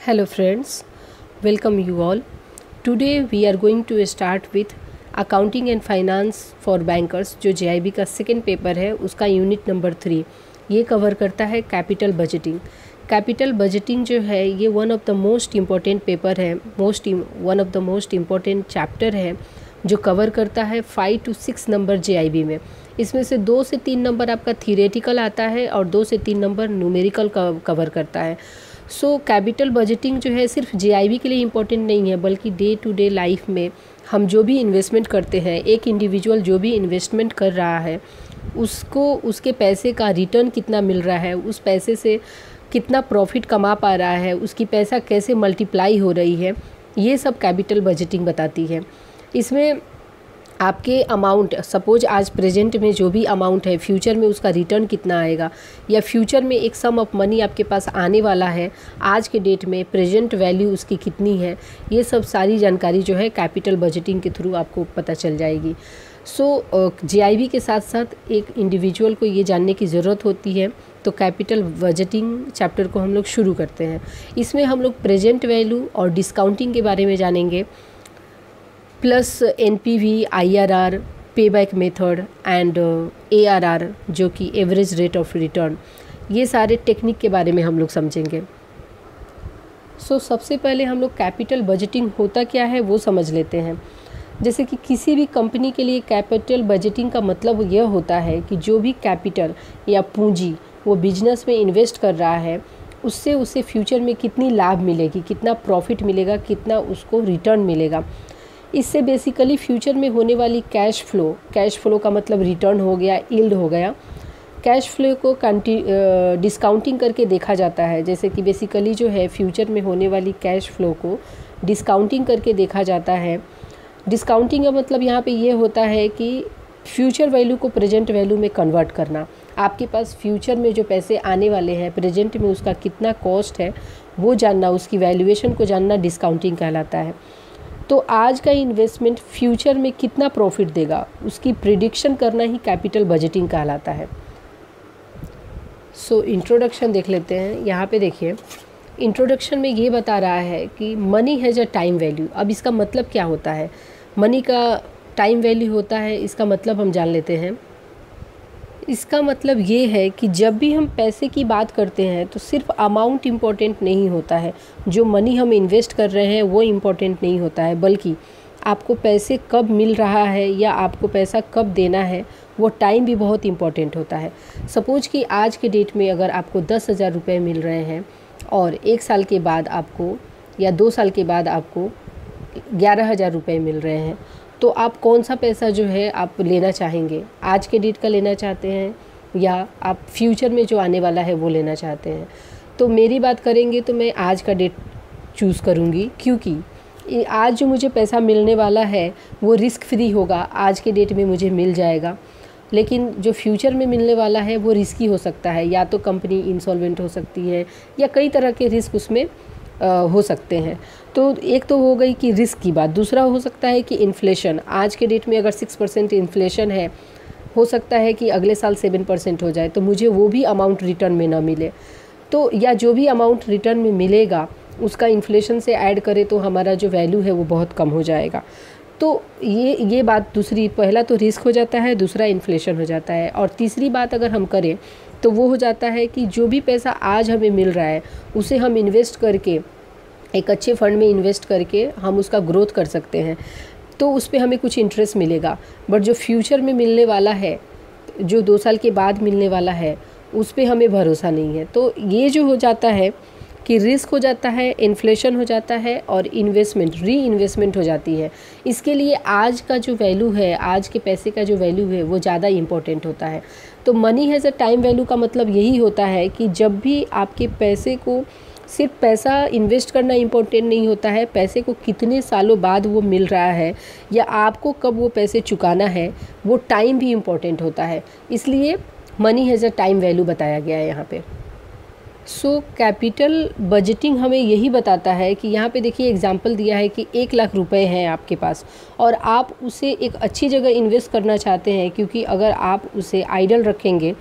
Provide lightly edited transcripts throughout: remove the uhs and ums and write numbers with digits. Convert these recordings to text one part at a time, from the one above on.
Hello friends, welcome you all. Today we are going to start with accounting and finance for bankers जो JIB का second paper है उसका unit number 3 ये cover करता है capital budgeting. Capital budgeting जो है ये one of the most important paper है, one of the most important chapter है जो कवर करता है 5 to 6 नंबर JIB में। इसमें से 2 से 3 नंबर आपका थियरेटिकल आता है और 2 से 3 नंबर न्यूमेरिकल कवर करता है। सो कैपिटल बजटिंग जो है सिर्फ JIB के लिए इम्पोर्टेंट नहीं है बल्कि डे टू डे लाइफ में हम जो भी इन्वेस्टमेंट करते हैं, एक इंडिविजुअल जो भी इन्वेस्टमेंट कर रहा है उसको उसके पैसे का रिटर्न कितना मिल रहा है, उस पैसे से कितना प्रॉफिट कमा पा रहा है, उसकी पैसा कैसे मल्टीप्लाई हो रही है, ये सब कैपिटल बजटिंग बताती है। इसमें आपके अमाउंट, सपोज आज प्रेजेंट में जो भी अमाउंट है फ्यूचर में उसका रिटर्न कितना आएगा, या फ्यूचर में एक सम ऑफ मनी आपके पास आने वाला है, आज के डेट में प्रेजेंट वैल्यू उसकी कितनी है, ये सब सारी जानकारी जो है कैपिटल बजटिंग के थ्रू आपको पता चल जाएगी। JIB के साथ साथ एक इंडिविजुअल को ये जानने की ज़रूरत होती है। तो कैपिटल बजटिंग चैप्टर को हम लोग शुरू करते हैं। इसमें हम लोग प्रेजेंट वैल्यू और डिस्काउंटिंग के बारे में जानेंगे, plus NPV, IRR, pay back method and ARR जो कि एवरेज रेट ऑफ रिटर्न, ये सारे टेक्निक के बारे में हम लोग समझेंगे। सबसे पहले हम लोग कैपिटल बजटिंग होता क्या है वो समझ लेते हैं। जैसे कि किसी भी कंपनी के लिए कैपिटल बजटिंग का मतलब यह होता है कि जो भी कैपिटल या पूंजी वो बिजनेस में इन्वेस्ट कर रहा है उससे उसे फ्यूचर में कितनी लाभ मिलेगी, कितना प्रॉफिट मिलेगा, कितना उसको रिटर्न मिलेगा। इससे बेसिकली फ्यूचर में होने वाली कैश फ्लो का मतलब रिटर्न हो गया, यील्ड हो गया। कैश फ्लो को डिस्काउंटिंग करके देखा जाता है। जैसे कि बेसिकली जो है फ्यूचर में होने वाली कैश फ्लो को डिस्काउंटिंग करके देखा जाता है। डिस्काउंटिंग का मतलब यहाँ पे ये होता है कि फ्यूचर वैल्यू को प्रेजेंट वैल्यू में कन्वर्ट करना। आपके पास फ्यूचर में जो पैसे आने वाले हैं प्रेजेंट में उसका कितना कॉस्ट है वो जानना, उसकी वैल्यूएशन को जानना डिस्काउंटिंग कहलाता है। तो आज का इन्वेस्टमेंट फ्यूचर में कितना प्रॉफिट देगा उसकी प्रिडिक्शन करना ही कैपिटल बजटिंग कहलाता है। इंट्रोडक्शन देख लेते हैं। यहाँ पे देखिए, इंट्रोडक्शन में ये बता रहा है कि money has a time value. अब इसका मतलब क्या होता है, मनी का टाइम वैल्यू होता है, इसका मतलब हम जान लेते हैं। इसका मतलब ये है कि जब भी हम पैसे की बात करते हैं तो सिर्फ अमाउंट इम्पॉर्टेंट नहीं होता है, जो मनी हम इन्वेस्ट कर रहे हैं वो इम्पॉर्टेंट नहीं होता है, बल्कि आपको पैसे कब मिल रहा है या आपको पैसा कब देना है वो टाइम भी बहुत इम्पॉर्टेंट होता है। सपोज कि आज के डेट में अगर आपको 10,000 रुपये मिल रहे हैं और 1 साल के बाद आपको या 2 साल के बाद आपको 11,000 रुपये मिल रहे हैं, तो आप कौन सा पैसा जो है आप लेना चाहेंगे? आज के डेट का लेना चाहते हैं या आप फ्यूचर में जो आने वाला है वो लेना चाहते हैं? तो मेरी बात करेंगे तो मैं आज का डेट चूज़ करूँगी, क्योंकि आज जो मुझे पैसा मिलने वाला है वो रिस्क फ्री होगा, आज के डेट में मुझे मिल जाएगा। लेकिन जो फ्यूचर में मिलने वाला है वो रिस्की हो सकता है, या तो कंपनी इंसॉल्वेंट हो सकती है या कई तरह के रिस्क उसमें हो सकते हैं। तो एक तो हो गई कि रिस्क की बात। दूसरा हो सकता है कि इन्फ्लेशन, आज के डेट में अगर 6% इन्फ्लेशन है, हो सकता है कि अगले साल 7% हो जाए, तो मुझे वो भी अमाउंट रिटर्न में ना मिले। तो या जो भी अमाउंट रिटर्न में मिलेगा उसका इन्फ्लेशन से ऐड करें तो हमारा जो वैल्यू है वो बहुत कम हो जाएगा। तो ये बात दूसरी, पहला तो रिस्क हो जाता है, दूसरा इन्फ्लेशन हो जाता है, और तीसरी बात अगर हम करें तो वो हो जाता है कि जो भी पैसा आज हमें मिल रहा है उसे हम इन्वेस्ट करके, एक अच्छे फंड में इन्वेस्ट करके हम उसका ग्रोथ कर सकते हैं, तो उस पर हमें कुछ इंटरेस्ट मिलेगा। बट जो फ्यूचर में मिलने वाला है, जो 2 साल के बाद मिलने वाला है, उस पर हमें भरोसा नहीं है। तो ये जो हो जाता है कि रिस्क हो जाता है, इन्फ्लेशन हो जाता है और री इन्वेस्टमेंट हो जाती है। इसके लिए आज का जो वैल्यू है, आज के पैसे का जो वैल्यू है वो ज़्यादा इम्पोर्टेंट होता है। तो money has a time value का मतलब यही होता है कि जब भी आपके पैसे को, सिर्फ पैसा इन्वेस्ट करना इम्पोर्टेंट नहीं होता है, पैसे को कितने सालों बाद वो मिल रहा है या आपको कब वो पैसे चुकाना है, वो टाइम भी इम्पोर्टेंट होता है। इसलिए money has a time value बताया गया है यहाँ पे। कैपिटल बजटिंग हमें यही बताता है कि यहाँ पे देखिए एग्जांपल दिया है कि 1 लाख रुपए हैं आपके पास और आप उसे एक अच्छी जगह इन्वेस्ट करना चाहते हैं, क्योंकि अगर आप उसे आइडल रखेंगे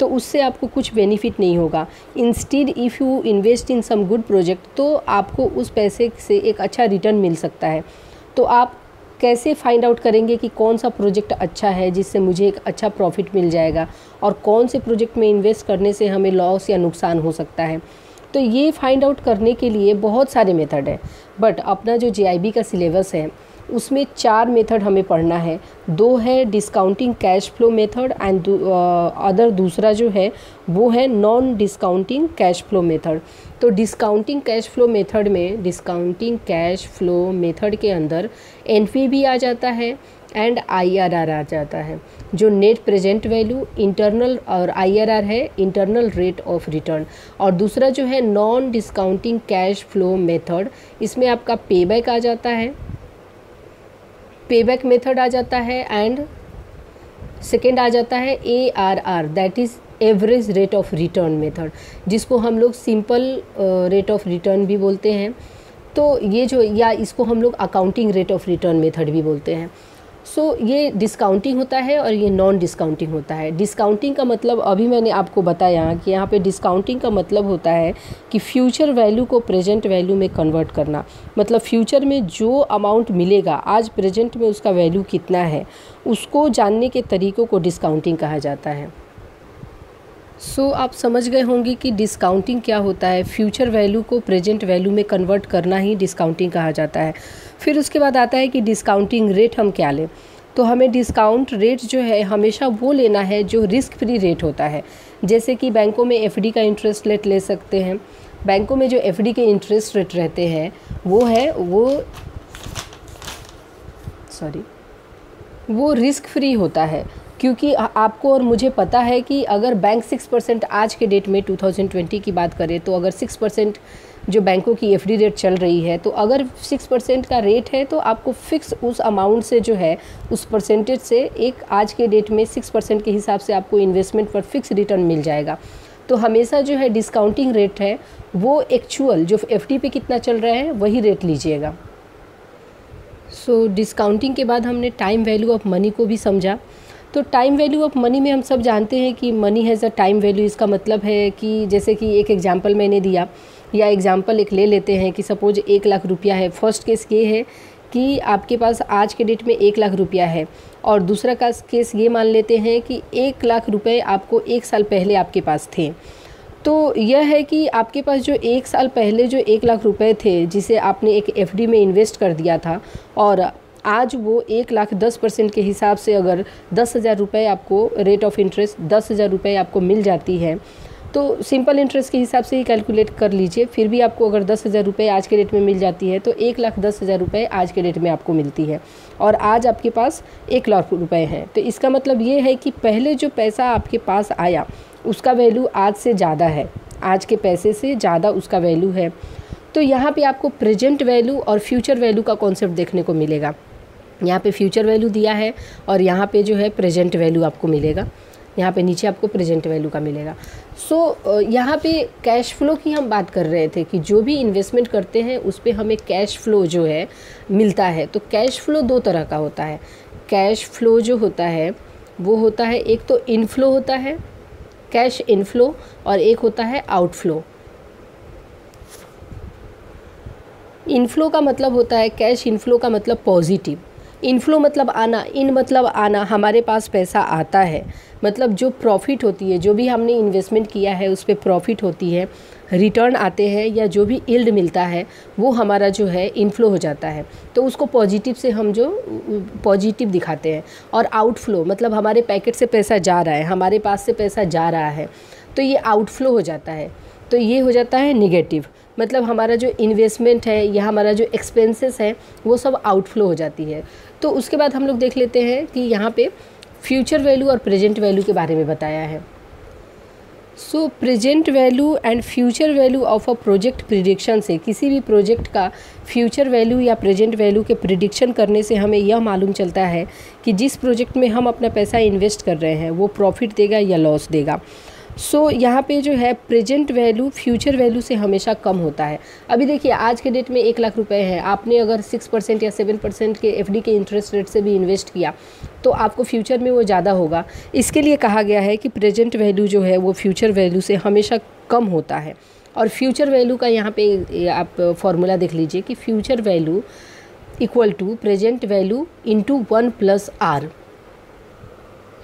तो उससे आपको कुछ बेनिफिट नहीं होगा। Instead if you invest in some good project, तो आपको उस पैसे से एक अच्छा रिटर्न मिल सकता है। तो आप कैसे फाइंड आउट करेंगे कि कौन सा प्रोजेक्ट अच्छा है जिससे मुझे एक अच्छा प्रॉफिट मिल जाएगा, और कौन से प्रोजेक्ट में इन्वेस्ट करने से हमें लॉस या नुकसान हो सकता है। तो ये फाइंड आउट करने के लिए बहुत सारे मेथड हैं, बट अपना जो JIB का सिलेबस है उसमें 4 मेथड हमें पढ़ना है। 2 है discounting cash flow method and दूसरा जो है वो है non discounting cash flow method. तो डिस्काउंटिंग कैश फ्लो मेथड के अंदर NPV आ जाता है एंड IRR आ जाता है, जो नेट प्रेजेंट वैल्यू, इंटरनल, और IRR है इंटरनल रेट ऑफ रिटर्न। और दूसरा जो है non discounting cash flow method, इसमें आपका पेबैक आ जाता है, पेबैक मेथड आ जाता है, एंड सेकेंड आ जाता है ARR, that is average rate of return method, जिसको हम लोग सिंपल रेट ऑफ रिटर्न भी बोलते हैं। तो ये जो, या इसको हम लोग accounting rate of return method भी बोलते हैं। सो ये डिस्काउंटिंग होता है और ये नॉन डिस्काउंटिंग होता है। डिस्काउंटिंग का मतलब अभी मैंने आपको बताया कि यहाँ पे डिस्काउंटिंग का मतलब होता है कि फ्यूचर वैल्यू को प्रेजेंट वैल्यू में कन्वर्ट करना। मतलब फ्यूचर में जो अमाउंट मिलेगा, आज प्रेजेंट में उसका वैल्यू कितना है, उसको जानने के तरीक़ों को डिस्काउंटिंग कहा जाता है। सो आप समझ गए होंगे कि डिस्काउंटिंग क्या होता है। फ्यूचर वैल्यू को प्रेजेंट वैल्यू में कन्वर्ट करना ही डिस्काउंटिंग कहा जाता है। फिर उसके बाद आता है कि डिस्काउंटिंग रेट हम क्या लें। तो हमें डिस्काउंट रेट जो है हमेशा वो लेना है जो रिस्क फ्री रेट होता है। जैसे कि बैंकों में FD का इंटरेस्ट रेट ले सकते हैं। बैंकों में जो FD के इंटरेस्ट रेट रहते हैं वो रिस्क फ्री होता है, क्योंकि आपको और मुझे पता है कि अगर बैंक 6% आज के डेट में 2020 की बात करें, तो अगर 6% जो बैंकों की FD रेट चल रही है, तो अगर 6% का रेट है तो आपको फिक्स उस अमाउंट से जो है, उस परसेंटेज से एक आज के डेट में 6% के हिसाब से आपको इन्वेस्टमेंट पर फिक्स रिटर्न मिल जाएगा। तो हमेशा जो है डिस्काउंटिंग रेट है वो एक्चुअल जो FD पे कितना चल रहा है वही रेट लीजिएगा। सो डिस्काउंटिंग के बाद हमने टाइम वैल्यू ऑफ मनी को भी समझा। तो टाइम वैल्यू ऑफ मनी में हम सब जानते हैं कि money has a time value. इसका मतलब है कि जैसे कि एक एग्जांपल मैंने दिया, या एग्जांपल एक ले लेते हैं कि सपोज 1 लाख रुपया है। फर्स्ट केस ये है कि आपके पास आज के डेट में 1 लाख रुपया है, और दूसरा केस ये मान लेते हैं कि 1 लाख रुपए आपको 1 साल पहले आपके पास थे। तो यह है कि आपके पास जो 1 साल पहले जो 1 लाख रुपए थे, जिसे आपने एक FD में इन्वेस्ट कर दिया था, और आज वो 1,10% के हिसाब से अगर 10,000 रुपये आपको रेट ऑफ इंटरेस्ट 10,000 रुपये आपको मिल जाती है, तो सिंपल इंटरेस्ट के हिसाब से ही कैलकुलेट कर लीजिए। फिर भी आपको अगर 10,000 रुपये आज के डेट में मिल जाती है, तो 1,10,000 रुपये आज के डेट में आपको मिलती है, और आज आपके पास 1 लाख रुपये हैं। तो इसका मतलब ये है कि पहले जो पैसा आपके पास आया उसका वैल्यू आज से ज़्यादा है, आज के पैसे से ज़्यादा उसका वैल्यू है। तो यहाँ पे आपको प्रेजेंट वैल्यू और फ्यूचर वैल्यू का कॉन्सेप्ट देखने को मिलेगा। यहाँ पे फ्यूचर वैल्यू दिया है और यहाँ पे जो है प्रेजेंट वैल्यू आपको मिलेगा। यहाँ पे नीचे आपको प्रेजेंट वैल्यू का मिलेगा। सो यहाँ पे कैश फ्लो की हम बात कर रहे थे कि जो भी इन्वेस्टमेंट करते हैं उस पर हमें कैश फ्लो जो है मिलता है। तो कैश फ्लो 2 तरह का होता है। कैश फ्लो जो होता है वो होता है, एक तो इनफ्लो होता है कैश इनफ्लो, और एक होता है आउटफ्लो। इनफ्लो का मतलब होता है, कैश इनफ्लो का मतलब पॉजिटिव, इनफ्लो मतलब आना, इन मतलब आना, हमारे पास पैसा आता है, मतलब जो प्रॉफिट होती है, जो भी हमने इन्वेस्टमेंट किया है उस पर प्रॉफिट होती है, रिटर्न आते हैं, या जो भी यील्ड मिलता है वो हमारा जो है इनफ्लो हो जाता है। तो उसको पॉजिटिव से हम जो पॉजिटिव दिखाते हैं। और आउटफ्लो मतलब हमारे पैकेट से पैसा जा रहा है, हमारे पास से पैसा जा रहा है, तो ये आउटफ्लो हो जाता है। तो ये हो जाता है निगेटिव, मतलब हमारा जो इन्वेस्टमेंट है या हमारा जो एक्सपेंसेस है वो सब आउटफ्लो हो जाती है। तो उसके बाद हम लोग देख लेते हैं कि यहाँ पे फ्यूचर वैल्यू और प्रेजेंट वैल्यू के बारे में बताया है। सो present value and future value of a project prediction से, किसी भी प्रोजेक्ट का फ्यूचर वैल्यू या प्रेजेंट वैल्यू के प्रिडिक्शन करने से हमें यह मालूम चलता है कि जिस प्रोजेक्ट में हम अपना पैसा इन्वेस्ट कर रहे हैं वो प्रॉफिट देगा या लॉस देगा। सो यहाँ पे जो है प्रेजेंट वैल्यू फ्यूचर वैल्यू से हमेशा कम होता है। अभी देखिए आज के डेट में 1,00,000 रुपए है, आपने अगर 6% या 7% के एफडी के इंटरेस्ट रेट से भी इन्वेस्ट किया तो आपको फ्यूचर में वो ज़्यादा होगा। इसके लिए कहा गया है कि प्रेजेंट वैल्यू जो है वो फ्यूचर वैल्यू से हमेशा कम होता है। और फ्यूचर वैल्यू का यहाँ पे आप फॉर्मूला देख लीजिए कि future value equal to present value into 1+R।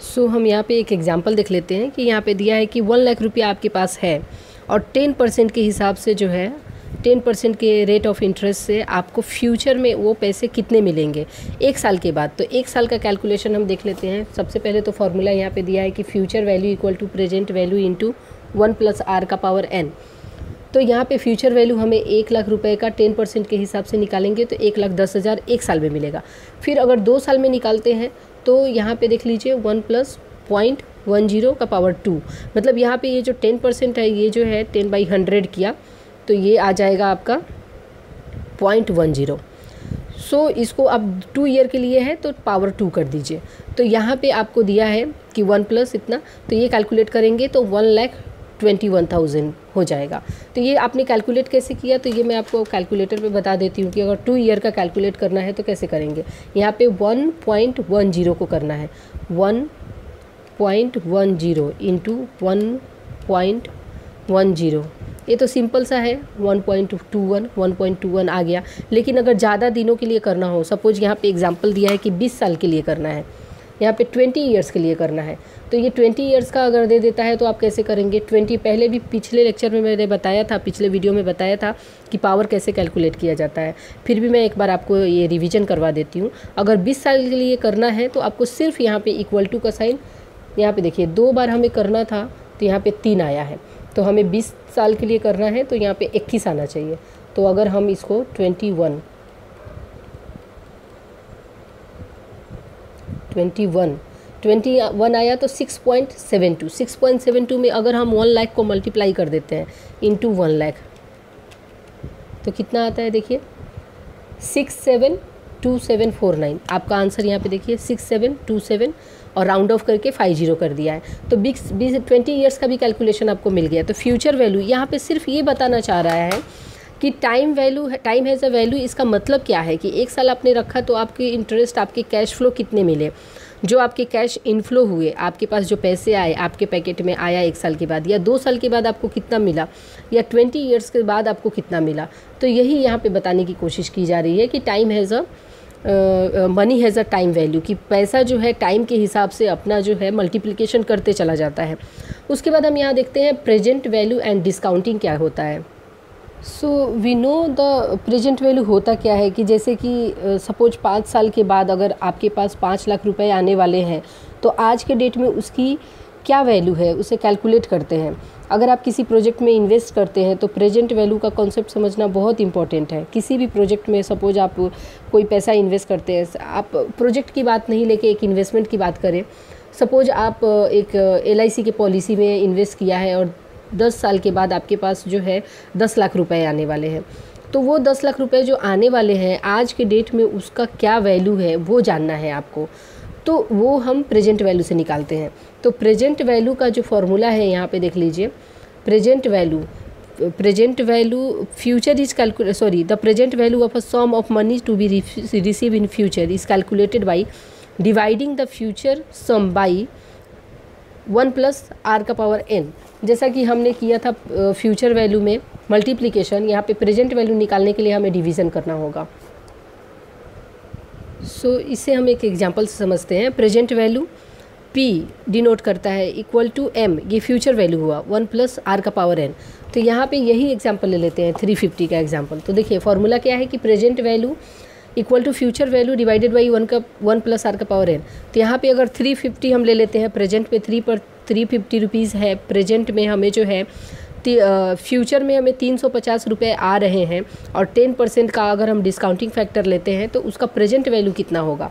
So हम यहाँ पे एक एग्जांपल देख लेते हैं कि यहाँ पे दिया है कि 1,00,000 रुपया आपके पास है और 10% के हिसाब से जो है 10% के रेट ऑफ इंटरेस्ट से आपको फ्यूचर में वो पैसे कितने मिलेंगे 1 साल के बाद। तो 1 साल का कैलकुलेशन हम देख लेते हैं। सबसे पहले तो फॉर्मूला यहाँ पे दिया है कि future value equal to present value into 1+R का पावर n। तो यहाँ पे फ्यूचर वैल्यू हमें 1,00,000 रुपये का 10% के हिसाब से निकालेंगे तो 1,10,000 1 साल में मिलेगा। फिर अगर 2 साल में निकालते हैं तो यहाँ पे देख लीजिए 1 + 0.10 का पावर 2, मतलब यहाँ पे ये जो 10% है ये जो है 10/100 किया तो ये आ जाएगा आपका 0.10। सो इसको अब 2 ईयर के लिए है तो पावर 2 कर दीजिए। तो यहाँ पे आपको दिया है कि 1 + इतना, तो ये कैलकुलेट करेंगे तो 1,21,000 हो जाएगा। तो ये आपने कैलकुलेट कैसे किया, तो ये मैं आपको कैलकुलेटर पे बता देती हूँ कि अगर 2 ईयर का कैलकुलेट करना है तो कैसे करेंगे। यहाँ पे 1.10 को करना है, 1.10 इंटू 1.10, ये तो सिंपल सा है 1.21 आ गया। लेकिन अगर ज़्यादा दिनों के लिए करना हो, सपोज यहाँ पे एग्जांपल दिया है कि 20 साल के लिए करना है, यहाँ पे 20 ईयर्स के लिए करना है, तो ये 20 ईयर्स का अगर दे देता है तो आप कैसे करेंगे। 20 पहले भी पिछले लेक्चर में मैंने बताया था, पिछले वीडियो में बताया था कि पावर कैसे कैलकुलेट किया जाता है। फिर भी मैं एक बार आपको ये रिवीजन करवा देती हूँ। अगर 20 साल के लिए करना है तो आपको सिर्फ यहाँ पे इक्वल टू का साइन, यहाँ पे देखिए 2 बार हमें करना था तो यहाँ पे 3 आया है, तो हमें 20 साल के लिए करना है तो यहाँ पे 21 आना चाहिए। तो अगर हम इसको 21 आया तो 6.72 में अगर हम 1,00,000 को मल्टीप्लाई कर देते हैं इंटू 1,00,000 तो कितना आता है देखिए 672749। आपका आंसर यहाँ पे देखिए 6727 और राउंड ऑफ करके 50 कर दिया है। तो 20 ईयर्स का भी कैलकुलेशन आपको मिल गया। तो फ्यूचर वैल्यू यहाँ पे सिर्फ ये बताना चाह रहा है कि टाइम हैज़ अ वैल्यू। इसका मतलब क्या है कि 1 साल आपने रखा तो आपके इंटरेस्ट, आपके कैश फ्लो कितने मिले, जो आपके कैश इनफ्लो हुए, आपके पास जो पैसे आए आपके पैकेट में आया 1 साल के बाद, या 2 साल के बाद आपको कितना मिला, या 20 ईयर्स के बाद आपको कितना मिला। तो यही यहाँ पे बताने की कोशिश की जा रही है कि money has a time value, कि पैसा जो है टाइम के हिसाब से अपना जो है मल्टीप्लिकेशन करते चला जाता है। उसके बाद हम यहाँ देखते हैं प्रेजेंट वैल्यू एंड डिस्काउंटिंग क्या होता है। So we know the present value होता क्या है कि जैसे कि सपोज 5 साल के बाद अगर आपके पास 5,00,000 रुपए आने वाले हैं तो आज के डेट में उसकी क्या वैल्यू है उसे कैलकुलेट करते हैं। अगर आप किसी प्रोजेक्ट में इन्वेस्ट करते हैं तो प्रेजेंट वैल्यू का कॉन्सेप्ट समझना बहुत इंपॉर्टेंट है। किसी भी प्रोजेक्ट में सपोज आप कोई पैसा इन्वेस्ट करते हैं, आप प्रोजेक्ट की बात नहीं लेके एक इन्वेस्टमेंट की बात करें। सपोज आप एक LIC के पॉलिसी में इन्वेस्ट किया है और 10 साल के बाद आपके पास जो है 10,00,000 रुपए आने वाले हैं, तो वो 10,00,000 रुपए जो आने वाले हैं आज के डेट में उसका क्या वैल्यू है वो जानना है आपको। तो वो हम प्रेजेंट वैल्यू से निकालते हैं। तो प्रेजेंट वैल्यू का जो फॉर्मूला है यहाँ पे देख लीजिए, present value future is the present value of a sum of money to be receive in future is calculated by dividing the future sum by 1 + R का पावर n। जैसा कि हमने किया था फ्यूचर वैल्यू में मल्टीप्लिकेशन, यहाँ पे present value निकालने के लिए हमें डिवीज़न करना होगा। सो इससे हम एक एग्जांपल से समझते हैं। प्रेजेंट वैल्यू P डिनोट करता है इक्वल टू M, ये फ्यूचर वैल्यू हुआ 1 + R का पावर n। तो यहाँ पे यही एग्जांपल ले लेते हैं 350 का एग्जांपल। तो देखिए फॉर्मूला क्या है कि present value equal to future value divided by 1 + R का पावर n। तो यहाँ पे अगर 350 हम ले लेते हैं, प्रेजेंट में 350 रुपीज़ है, प्रेजेंट में हमें जो है फ्यूचर में हमें 350 रुपये आ रहे हैं और 10% का अगर हम डिस्काउंटिंग फैक्टर लेते हैं तो उसका प्रेजेंट वैल्यू कितना होगा।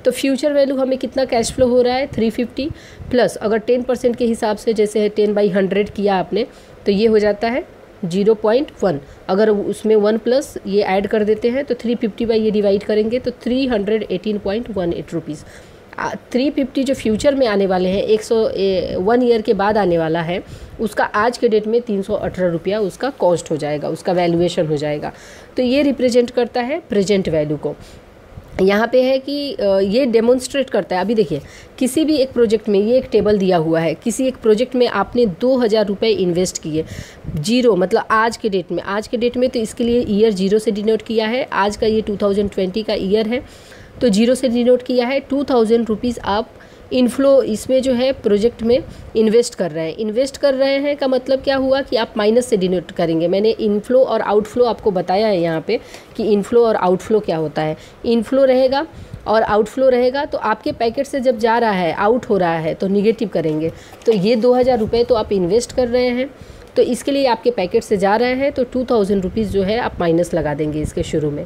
तो फ्यूचर वैल्यू हमें कितना कैश फ्लो हो रहा है 350 प्लस अगर 10% के हिसाब से जैसे 10/100 किया आपने तो ये हो जाता है 0.1। अगर उसमें 1 प्लस ये ऐड कर देते हैं तो 350 बाई ये डिवाइड करेंगे तो 318.18 रुपीज़ 350 जो फ्यूचर में आने वाले हैं 101 ईयर के बाद आने वाला है, उसका आज के डेट में 318 रुपया उसका कॉस्ट हो जाएगा, उसका वैल्यूएशन हो जाएगा। तो ये रिप्रेजेंट करता है प्रेजेंट वैल्यू को। यहाँ पे है कि ये डेमोन्स्ट्रेट करता है। अभी देखिए किसी भी एक प्रोजेक्ट में, ये एक टेबल दिया हुआ है, किसी एक प्रोजेक्ट में आपने 2000 रुपये इन्वेस्ट किए, जीरो मतलब आज के डेट में तो इसके लिए ईयर जीरो से डिनोट किया है। आज का ये 2020 का ईयर है तो जीरो से डिनोट किया है। 2000 रुपीज़ आप इनफ्लो इसमें जो है प्रोजेक्ट में इन्वेस्ट कर रहे हैं का मतलब क्या हुआ कि आप माइनस से डिनोट करेंगे। मैंने इनफ्लो और आउटफ्लो आपको बताया है यहाँ पे कि इनफ्लो और आउटफ्लो क्या होता है। इनफ्लो रहेगा और आउटफ्लो रहेगा तो आपके पैकेट से जब जा रहा है, आउट हो रहा है तो निगेटिव करेंगे। तो ये 2000 रुपये तो आप इन्वेस्ट कर रहे हैं तो इसके लिए आपके पैकेट से जा रहे हैं तो 2000 रुपीज़ जो है आप माइनस लगा देंगे इसके शुरू में।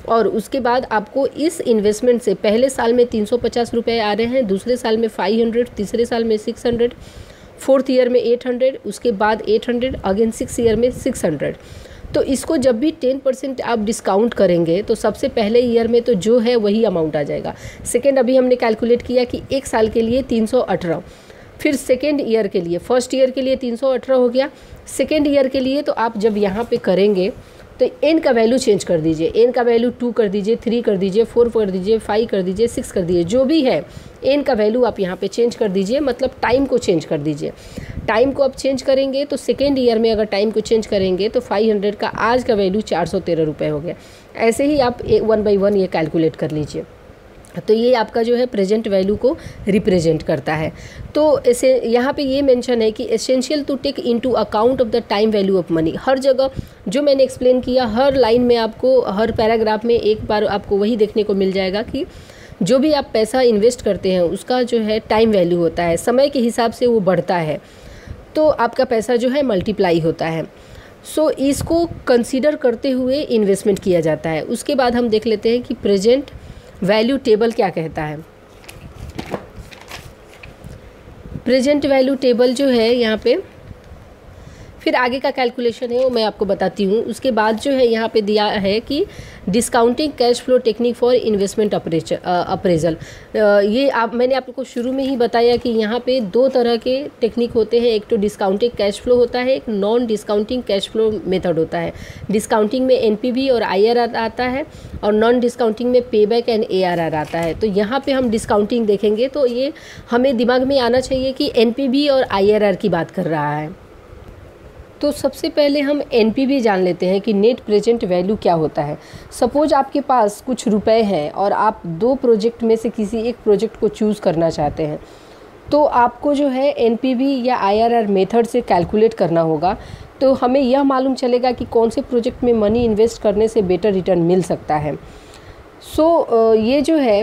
और उसके बाद आपको इस इन्वेस्टमेंट से पहले साल में 350 रुपये आ रहे हैं, दूसरे साल में 500, तीसरे साल में 600, फोर्थ ईयर में 800, उसके बाद 800, अगेन 6 ईयर में 600। तो इसको जब भी 10% आप डिस्काउंट करेंगे तो सबसे पहले ईयर में तो जो है वही अमाउंट आ जाएगा। सेकेंड अभी हमने कैलकुलेट किया कि एक साल के लिए 318, फिर सेकेंड ईयर के लिए, फर्स्ट ईयर के लिए 318 हो गया, सेकेंड ईयर के लिए तो आप जब यहाँ पे करेंगे तो n का वैल्यू चेंज कर दीजिए, n का वैल्यू 2 कर दीजिए, 3 कर दीजिए, 4 कर दीजिए, 5 कर दीजिए, 6 कर दीजिए, जो भी है n का वैल्यू आप यहाँ पे चेंज कर दीजिए, मतलब टाइम को चेंज कर दीजिए। टाइम को आप चेंज करेंगे तो सेकेंड ईयर में अगर टाइम को चेंज करेंगे तो 500 का आज का वैल्यू 413 रुपये हो गया। ऐसे ही आप 1 बाई 1 ये कैलकुलेट कर लीजिए। तो ये आपका जो है प्रेजेंट वैल्यू को रिप्रेजेंट करता है। तो ऐसे यहाँ पे ये मेंशन है कि essential to take into account of the time value of money. हर जगह जो मैंने एक्सप्लेन किया, हर लाइन में आपको, हर पैराग्राफ में एक बार आपको वही देखने को मिल जाएगा कि जो भी आप पैसा इन्वेस्ट करते हैं उसका जो है टाइम वैल्यू होता है, समय के हिसाब से वो बढ़ता है तो आपका पैसा जो है मल्टीप्लाई होता है। सो इसको कंसीडर करते हुए इन्वेस्टमेंट किया जाता है। उसके बाद हम देख लेते हैं कि प्रेजेंट वैल्यू टेबल क्या कहता है। प्रेजेंट वैल्यू टेबल जो है यहाँ पे फिर आगे का कैलकुलेशन है वो मैं आपको बताती हूँ। उसके बाद जो है यहाँ पे दिया है कि discounting cash flow technique for investment appraisal. ये मैंने आपको शुरू में ही बताया कि यहाँ पे 2 तरह के टेक्निक होते हैं, एक तो डिस्काउंटिंग कैश फ्लो होता है, एक non discounting cash flow method होता है। डिस्काउंटिंग में एनपीवी और आईआरआर आता है और नॉन डिस्काउंटिंग में पेबैक एंड एआरआर आता है। तो यहाँ पे हम डिस्काउंटिंग देखेंगे तो ये हमें दिमाग में आना चाहिए कि एनपीवी और आईआरआर की बात कर रहा है। तो सबसे पहले हम एनपीवी जान लेते हैं कि नेट प्रेजेंट वैल्यू क्या होता है। सपोज आपके पास कुछ रुपए हैं और आप 2 प्रोजेक्ट में से किसी एक प्रोजेक्ट को चूज़ करना चाहते हैं तो आपको जो है एनपीवी या आईआरआर मेथड से कैलकुलेट करना होगा। तो हमें यह मालूम चलेगा कि कौन से प्रोजेक्ट में मनी इन्वेस्ट करने से बेटर रिटर्न मिल सकता है। ये जो है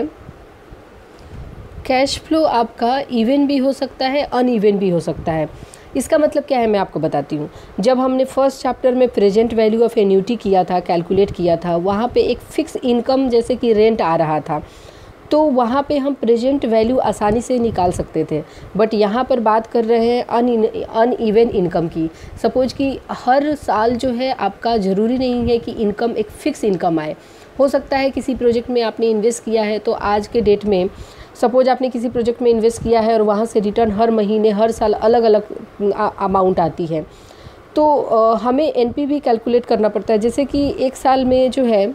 कैश फ्लो आपका इवन भी हो सकता है, अनइवन भी हो सकता है। इसका मतलब क्या है मैं आपको बताती हूँ। जब हमने फर्स्ट चैप्टर में प्रेजेंट वैल्यू ऑफ एन्यूटी किया था, कैलकुलेट किया था, वहाँ पे एक फ़िक्स इनकम जैसे कि रेंट आ रहा था तो वहाँ पे हम प्रेजेंट वैल्यू आसानी से निकाल सकते थे। बट यहाँ पर बात कर रहे हैं अनइवन इनकम की। सपोज कि हर साल जो है आपका ज़रूरी नहीं है कि इनकम एक फ़िक्स इनकम आए। हो सकता है किसी प्रोजेक्ट में आपने इन्वेस्ट किया है तो आज के डेट में सपोज आपने किसी प्रोजेक्ट में इन्वेस्ट किया है और वहाँ से रिटर्न हर महीने, हर साल अलग अलग अमाउंट आती है। तो हमें एनपीवी कैलकुलेट करना पड़ता है। जैसे कि एक साल में जो है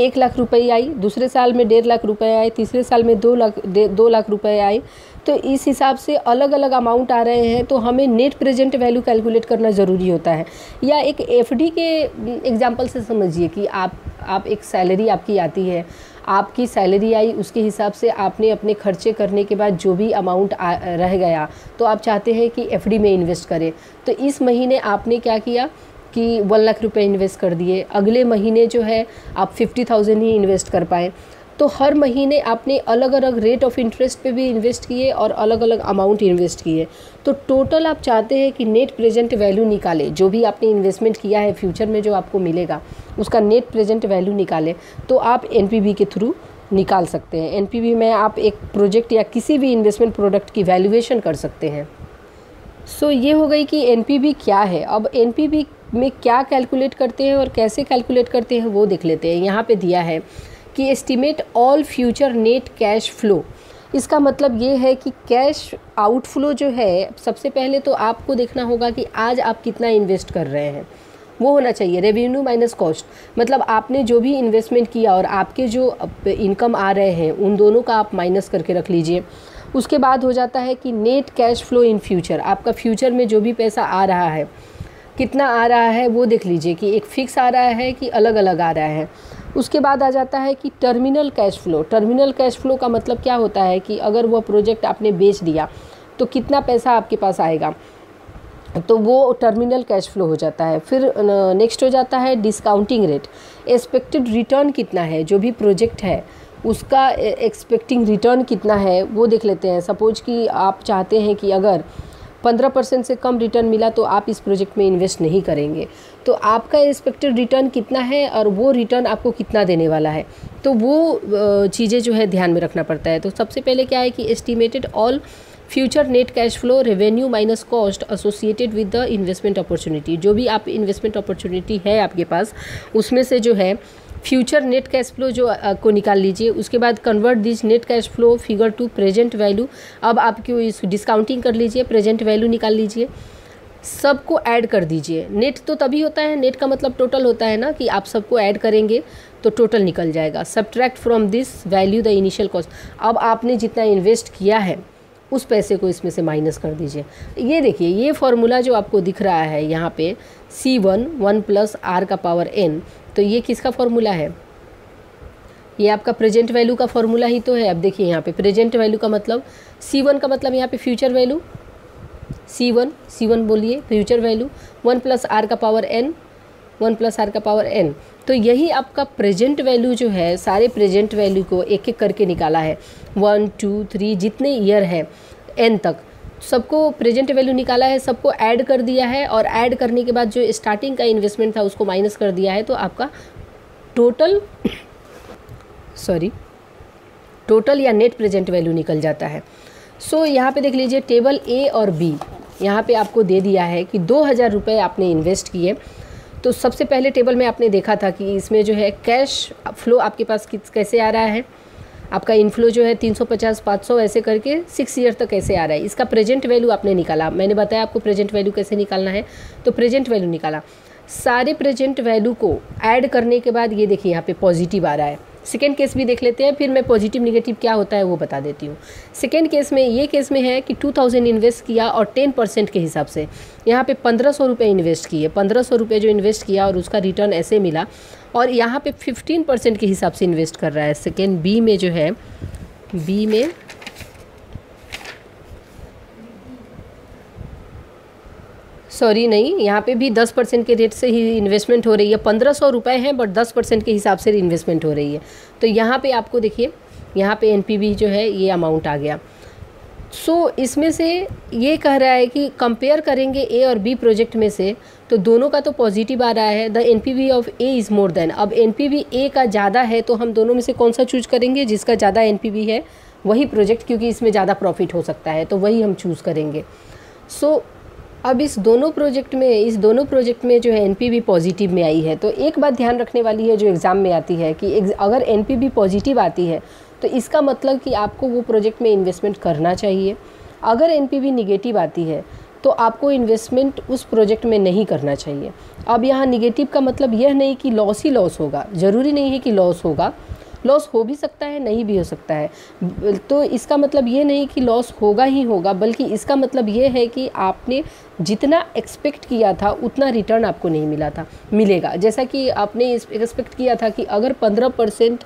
1 लाख रुपए आई, दूसरे साल में 1.5 लाख रुपए आए, तीसरे साल में 2 लाख रुपए आए। तो इस हिसाब से अलग अलग अमाउंट आ रहे हैं तो हमें नेट प्रेजेंट वैल्यू कैलकुलेट करना ज़रूरी होता है। या एक एफडी के एग्जांपल से समझिए कि आप एक सैलरी आपकी आती है, आपकी सैलरी आई, उसके हिसाब से आपने अपने खर्चे करने के बाद जो भी अमाउंट रह गया तो आप चाहते हैं कि एफडी में इन्वेस्ट करें। तो इस महीने आपने क्या किया कि 1 लाख रुपए इन्वेस्ट कर दिए, अगले महीने जो है आप 50,000 ही इन्वेस्ट कर पाए। तो हर महीने आपने अलग अलग रेट ऑफ इंटरेस्ट पे भी इन्वेस्ट किए और अलग अलग अमाउंट इन्वेस्ट किए। तो टोटल आप चाहते हैं कि नेट प्रेजेंट वैल्यू निकालें, जो भी आपने इन्वेस्टमेंट किया है फ्यूचर में जो आपको मिलेगा उसका नेट प्रेजेंट वैल्यू निकालें। तो आप एनपीवी के थ्रू निकाल सकते हैं। एनपीवी में आप एक प्रोजेक्ट या किसी भी इन्वेस्टमेंट प्रोडक्ट की वैल्यूएशन कर सकते हैं। ये हो गई कि एनपीवी क्या है। अब एनपीवी में क्या कैलकुलेट करते हैं और कैसे कैलकुलेट करते हैं वो देख लेते हैं। यहाँ पे दिया है कि कि estimate all future net cash flow. इसका मतलब ये है कि कैश आउटफ्लो जो है, सबसे पहले तो आपको देखना होगा कि आज आप कितना इन्वेस्ट कर रहे हैं, वो होना चाहिए रेवेन्यू माइनस कॉस्ट। मतलब आपने जो भी इन्वेस्टमेंट किया और आपके जो इनकम आ रहे हैं उन दोनों का आप माइनस करके रख लीजिए। उसके बाद हो जाता है कि net cash flow in future, आपका फ्यूचर में जो भी पैसा आ रहा है कितना आ रहा है वो देख लीजिए कि एक फिक्स आ रहा है कि अलग अलग आ रहा है। उसके बाद आ जाता है कि terminal cash flow. Terminal cash flow का मतलब क्या होता है कि अगर वो प्रोजेक्ट आपने बेच दिया तो कितना पैसा आपके पास आएगा, तो वो टर्मिनल कैश फ्लो हो जाता है। फिर नेक्स्ट हो जाता है डिस्काउंटिंग रेट, एक्सपेक्टेड रिटर्न कितना है, जो भी प्रोजेक्ट है उसका एक्सपेक्टिंग रिटर्न कितना है वो देख लेते हैं। सपोज कि आप चाहते हैं कि अगर 15% से कम रिटर्न मिला तो आप इस प्रोजेक्ट में इन्वेस्ट नहीं करेंगे, तो आपका एक्सपेक्टेड रिटर्न कितना है और वो रिटर्न आपको कितना देने वाला है, तो वो चीज़ें जो है ध्यान में रखना पड़ता है। तो सबसे पहले क्या है कि estimated all future net cash flow revenue minus cost associated with the investment opportunity. जो भी आप इन्वेस्टमेंट अपॉर्चुनिटी है आपके पास उसमें से जो है फ्यूचर नेट कैश फ्लो जो को निकाल लीजिए। उसके बाद convert this net cash flow figure to present value. अब आपकी इस डिस्काउंटिंग कर लीजिए, प्रेजेंट वैल्यू निकाल लीजिए, सबको ऐड कर दीजिए। नेट तो तभी होता है, नेट का मतलब टोटल होता है ना, कि आप सबको ऐड करेंगे तो टोटल निकल जाएगा। Subtract from this value the initial cost. अब आपने जितना इन्वेस्ट किया है उस पैसे को इसमें से माइनस कर दीजिए। ये देखिए ये फॉर्मूला जो आपको दिख रहा है यहाँ पे C1 1 प्लस R का पावर n, तो ये किसका फॉर्मूला है, ये आपका प्रेजेंट वैल्यू का फॉर्मूला ही तो है। अब देखिए यहाँ पे प्रेजेंट वैल्यू का मतलब C1 का मतलब यहाँ पे फ्यूचर वैल्यू, C1 बोलिए फ्यूचर वैल्यू 1 प्लस R का पावर n, 1 प्लस R का पावर n। तो यही आपका प्रेजेंट वैल्यू जो है, सारे प्रेजेंट वैल्यू को एक एक करके निकाला है, 1 2 3 जितने ईयर है n तक सबको प्रेजेंट वैल्यू निकाला है, सबको ऐड कर दिया है और ऐड करने के बाद जो स्टार्टिंग का इन्वेस्टमेंट था उसको माइनस कर दिया है, तो आपका टोटल या नेट प्रेजेंट वैल्यू निकल जाता है। सो यहाँ पे देख लीजिए टेबल A और B, यहाँ पे आपको दे दिया है कि 2000 रुपये आपने इन्वेस्ट किए। तो सबसे पहले टेबल में आपने देखा था कि इसमें जो है कैश फ्लो आपके पास कैसे आ रहा है, आपका इनफ्लो जो है 350 500 ऐसे करके 6 ईयर तक कैसे आ रहा है। इसका प्रेजेंट वैल्यू आपने निकाला, मैंने बताया आपको प्रेजेंट वैल्यू कैसे निकालना है, तो प्रेजेंट वैल्यू निकाला। सारे प्रेजेंट वैल्यू को ऐड करने के बाद ये देखिए यहाँ पे पॉजिटिव आ रहा है। सेकेंड केस भी देख लेते हैं, फिर मैं पॉजिटिव निगेटिव क्या होता है वो बता देती हूँ। सेकेंड केस में ये केस में है कि 2000 इन्वेस्ट किया और 10% के हिसाब से यहाँ पे 1500 रुपये इन्वेस्ट किए, 1500 रुपये जो इन्वेस्ट किया और उसका रिटर्न ऐसे मिला, और यहाँ पे 15% के हिसाब से इन्वेस्ट कर रहा है। सेकेंड बी में जो है, बी में सॉरी नहीं, यहाँ पे भी 10% के रेट से ही इन्वेस्टमेंट हो रही है। 1500 रुपये हैं बट 10% के हिसाब से इन्वेस्टमेंट हो रही है। तो यहाँ पे आपको देखिए यहाँ पे NPV जो है ये अमाउंट आ गया। सो इसमें से ये कह रहा है कि कंपेयर करेंगे A और B प्रोजेक्ट में से, तो दोनों का तो पॉजिटिव आ रहा है। The NPV of A is more than, अब NPV A का ज़्यादा है तो हम दोनों में से कौन सा चूज करेंगे, जिसका ज़्यादा NPV है वही प्रोजेक्ट, क्योंकि इसमें ज़्यादा प्रॉफिट हो सकता है तो वही हम चूज़ करेंगे। सो अब इस दोनों प्रोजेक्ट में जो है NPV पॉजिटिव में आई है। तो एक बात ध्यान रखने वाली है जो एग्ज़ाम में आती है कि अगर NPV पॉजिटिव आती है तो इसका मतलब कि आपको वो प्रोजेक्ट में इन्वेस्टमेंट करना चाहिए। अगर NPV निगेटिव आती है तो आपको इन्वेस्टमेंट उस प्रोजेक्ट में नहीं करना चाहिए। अब यहाँ निगेटिव का मतलब यह नहीं कि लॉस ही लॉस होगा, ज़रूरी नहीं है कि लॉस होगा, लॉस हो भी सकता है नहीं भी हो सकता है। तो इसका मतलब ये नहीं कि लॉस होगा ही होगा, बल्कि इसका मतलब ये है कि आपने जितना एक्सपेक्ट किया था उतना रिटर्न आपको नहीं मिलेगा। जैसा कि आपने एक्सपेक्ट किया था कि अगर 15%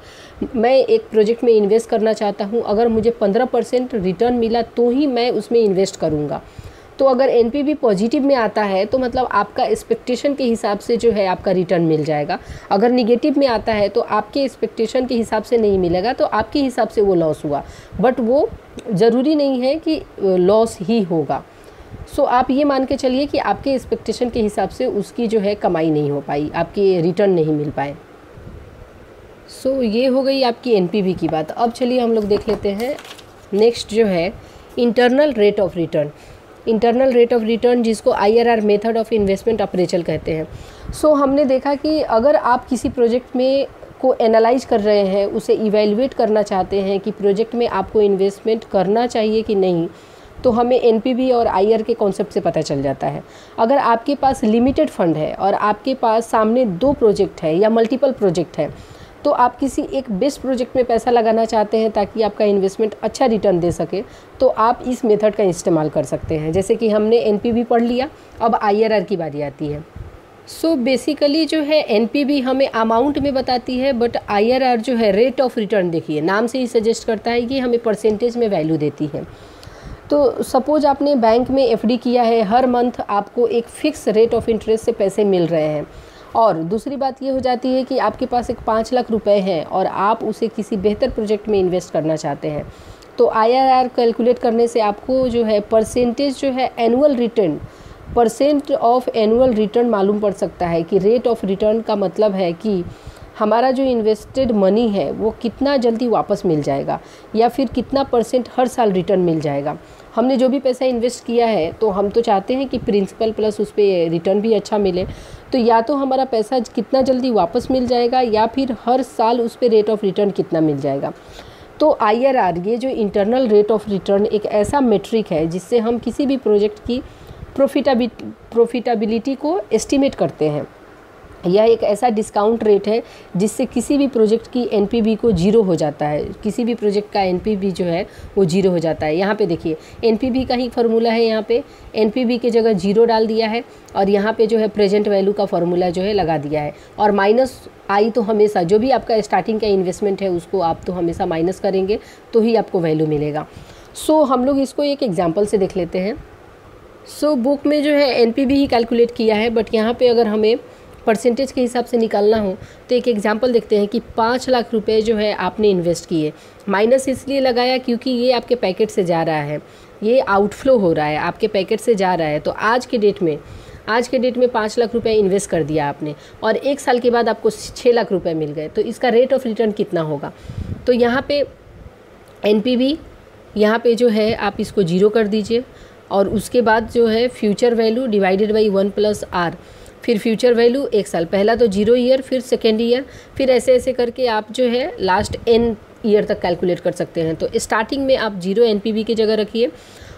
मैं एक प्रोजेक्ट में इन्वेस्ट करना चाहता हूँ, अगर मुझे 15% रिटर्न मिला तो ही मैं उसमें इन्वेस्ट करूँगा। तो अगर NPV पॉजिटिव में आता है तो मतलब आपका एक्सपेक्टेशन के हिसाब से जो है आपका रिटर्न मिल जाएगा। अगर निगेटिव में आता है तो आपके एक्सपेक्टेशन के हिसाब से नहीं मिलेगा, तो आपके हिसाब से वो लॉस हुआ, बट वो ज़रूरी नहीं है कि लॉस ही होगा। सो आप ये मान के चलिए कि आपके एक्सपेक्टेशन के हिसाब से उसकी जो है कमाई नहीं हो पाई, आपके रिटर्न नहीं मिल पाए। सो ये हो गई आपकी NPV की बात। अब चलिए हम लोग देख लेते हैं नेक्स्ट जो है internal rate of return. Internal rate of return जिसको IRR मेथड ऑफ इन्वेस्टमेंट अप्रेचल कहते हैं। सो हमने देखा कि अगर आप किसी प्रोजेक्ट में को एनालाइज कर रहे हैं, उसे इवैल्यूएट करना चाहते हैं कि प्रोजेक्ट में आपको इन्वेस्टमेंट करना चाहिए कि नहीं, तो हमें एनपीवी और आईआर के कॉन्सेप्ट से पता चल जाता है। अगर आपके पास लिमिटेड फंड है और आपके पास सामने 2 प्रोजेक्ट है या मल्टीपल प्रोजेक्ट है, तो आप किसी एक बेस्ट प्रोजेक्ट में पैसा लगाना चाहते हैं ताकि आपका इन्वेस्टमेंट अच्छा रिटर्न दे सके, तो आप इस मेथड का इस्तेमाल कर सकते हैं। जैसे कि हमने एनपीवी पढ़ लिया, अब आईआरआर की बारी आती है। सो बेसिकली जो है एनपीवी हमें अमाउंट में बताती है, बट आईआरआर जो है रेट ऑफ रिटर्न, देखिए नाम से ही सजेस्ट करता है कि हमें परसेंटेज में वैल्यू देती है। तो सपोज आपने बैंक में एफडी किया है, हर मंथ आपको एक फ़िक्स रेट ऑफ इंटरेस्ट से पैसे मिल रहे हैं, और दूसरी बात ये हो जाती है कि आपके पास एक 5 लाख रुपए हैं और आप उसे किसी बेहतर प्रोजेक्ट में इन्वेस्ट करना चाहते हैं, तो आईआरआर कैलकुलेट करने से आपको जो है परसेंटेज जो है annual return, percent of annual return मालूम पड़ सकता है कि रेट ऑफ रिटर्न का मतलब है कि हमारा जो इन्वेस्टेड मनी है वो कितना जल्दी वापस मिल जाएगा या फिर कितना परसेंट हर साल रिटर्न मिल जाएगा। हमने जो भी पैसा इन्वेस्ट किया है तो हम तो चाहते हैं कि प्रिंसिपल प्लस उस पर रिटर्न भी अच्छा मिले, तो या तो हमारा पैसा कितना जल्दी वापस मिल जाएगा या फिर हर साल उस पर रेट ऑफ रिटर्न कितना मिल जाएगा। तो आईआरआर, ये जो इंटरनल रेट ऑफ रिटर्न, एक ऐसा मेट्रिक है जिससे हम किसी भी प्रोजेक्ट की प्रॉफिटेबिलिटी को एस्टिमेट करते हैं। यह एक ऐसा डिस्काउंट रेट है जिससे किसी भी प्रोजेक्ट की एनपीवी को 0 हो जाता है, किसी भी प्रोजेक्ट का एनपीवी जो है वो 0 हो जाता है। यहाँ पे देखिए एनपीवी का ही फार्मूला है, यहाँ पे एनपीवी की जगह 0 डाल दिया है और यहाँ पे जो है प्रेजेंट वैल्यू का फार्मूला जो है लगा दिया है, और माइनस आई तो हमेशा जो भी आपका स्टार्टिंग का इन्वेस्टमेंट है उसको आप तो हमेशा माइनस करेंगे तो ही आपको वैल्यू मिलेगा। सो हम लोग इसको एक एग्जाम्पल से देख लेते हैं। सो बुक में जो है एनपीवी ही कैलकुलेट किया है, बट यहाँ पे अगर हमें परसेंटेज के हिसाब से निकालना हो तो एक एग्जांपल देखते हैं कि 5 लाख रुपए जो है आपने इन्वेस्ट किए, माइनस इसलिए लगाया क्योंकि ये आपके पैकेट से जा रहा है, ये आउटफ्लो हो रहा है, आपके पैकेट से जा रहा है। तो आज के डेट में 5 लाख रुपए इन्वेस्ट कर दिया आपने और 1 साल के बाद आपको 6 लाख रुपए मिल गए, तो इसका रेट ऑफ रिटर्न कितना होगा। तो यहाँ पे एनपीवी, यहाँ पे जो है आप इसको 0 कर दीजिए और उसके बाद जो है future value divided by 1 + R, फिर फ्यूचर वैल्यू 1 साल, पहला तो 0 ईयर, फिर सेकेंड ईयर, फिर ऐसे ऐसे करके आप जो है लास्ट n ईयर तक कैलकुलेट कर सकते हैं। तो स्टार्टिंग में आप 0 एनपीवी की जगह रखिए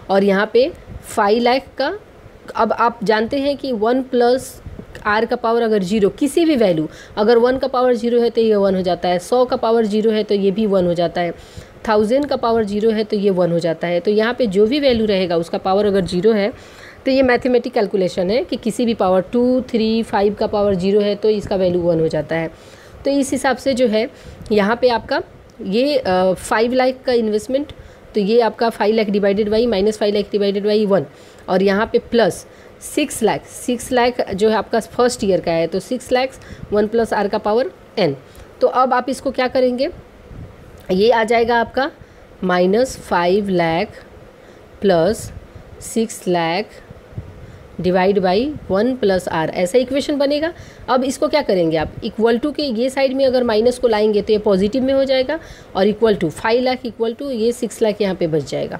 और यहाँ पे 5 लाख का, अब आप जानते हैं कि 1 + आर का पावर अगर 0, किसी भी वैल्यू अगर 1 का पावर 0 है तो ये 1 हो जाता है, 100 का पावर 0 है तो ये भी 1 हो जाता है, 1000 का पावर 0 है तो ये 1 हो जाता है। तो यहाँ पे जो भी वैल्यू रहेगा उसका पावर अगर 0 है तो ये मैथमेटिक कैलकुलेशन है कि किसी भी पावर 2, 3, 5 का पावर 0 है तो इसका वैल्यू 1 हो जाता है। तो इस हिसाब से जो है यहाँ पे आपका ये 5 लाख का इन्वेस्टमेंट, तो ये आपका 5 lakh divided by -5 lakh divided by 1, और यहाँ पे प्लस 6 लाख जो है आपका फर्स्ट ईयर का है, तो 6 लाख 1 + आर का पावर n। तो अब आप इसको क्या करेंगे, ये आ जाएगा आपका -5 lakh plus 6 lakh divide by 1 + R, ऐसा इक्वेशन बनेगा। अब इसको क्या करेंगे आप, इक्वल टू के ये साइड में अगर माइनस को लाएंगे तो ये पॉजिटिव में हो जाएगा, और equal to 5 lakh equal to ये 6 लाख यहाँ पे बच जाएगा।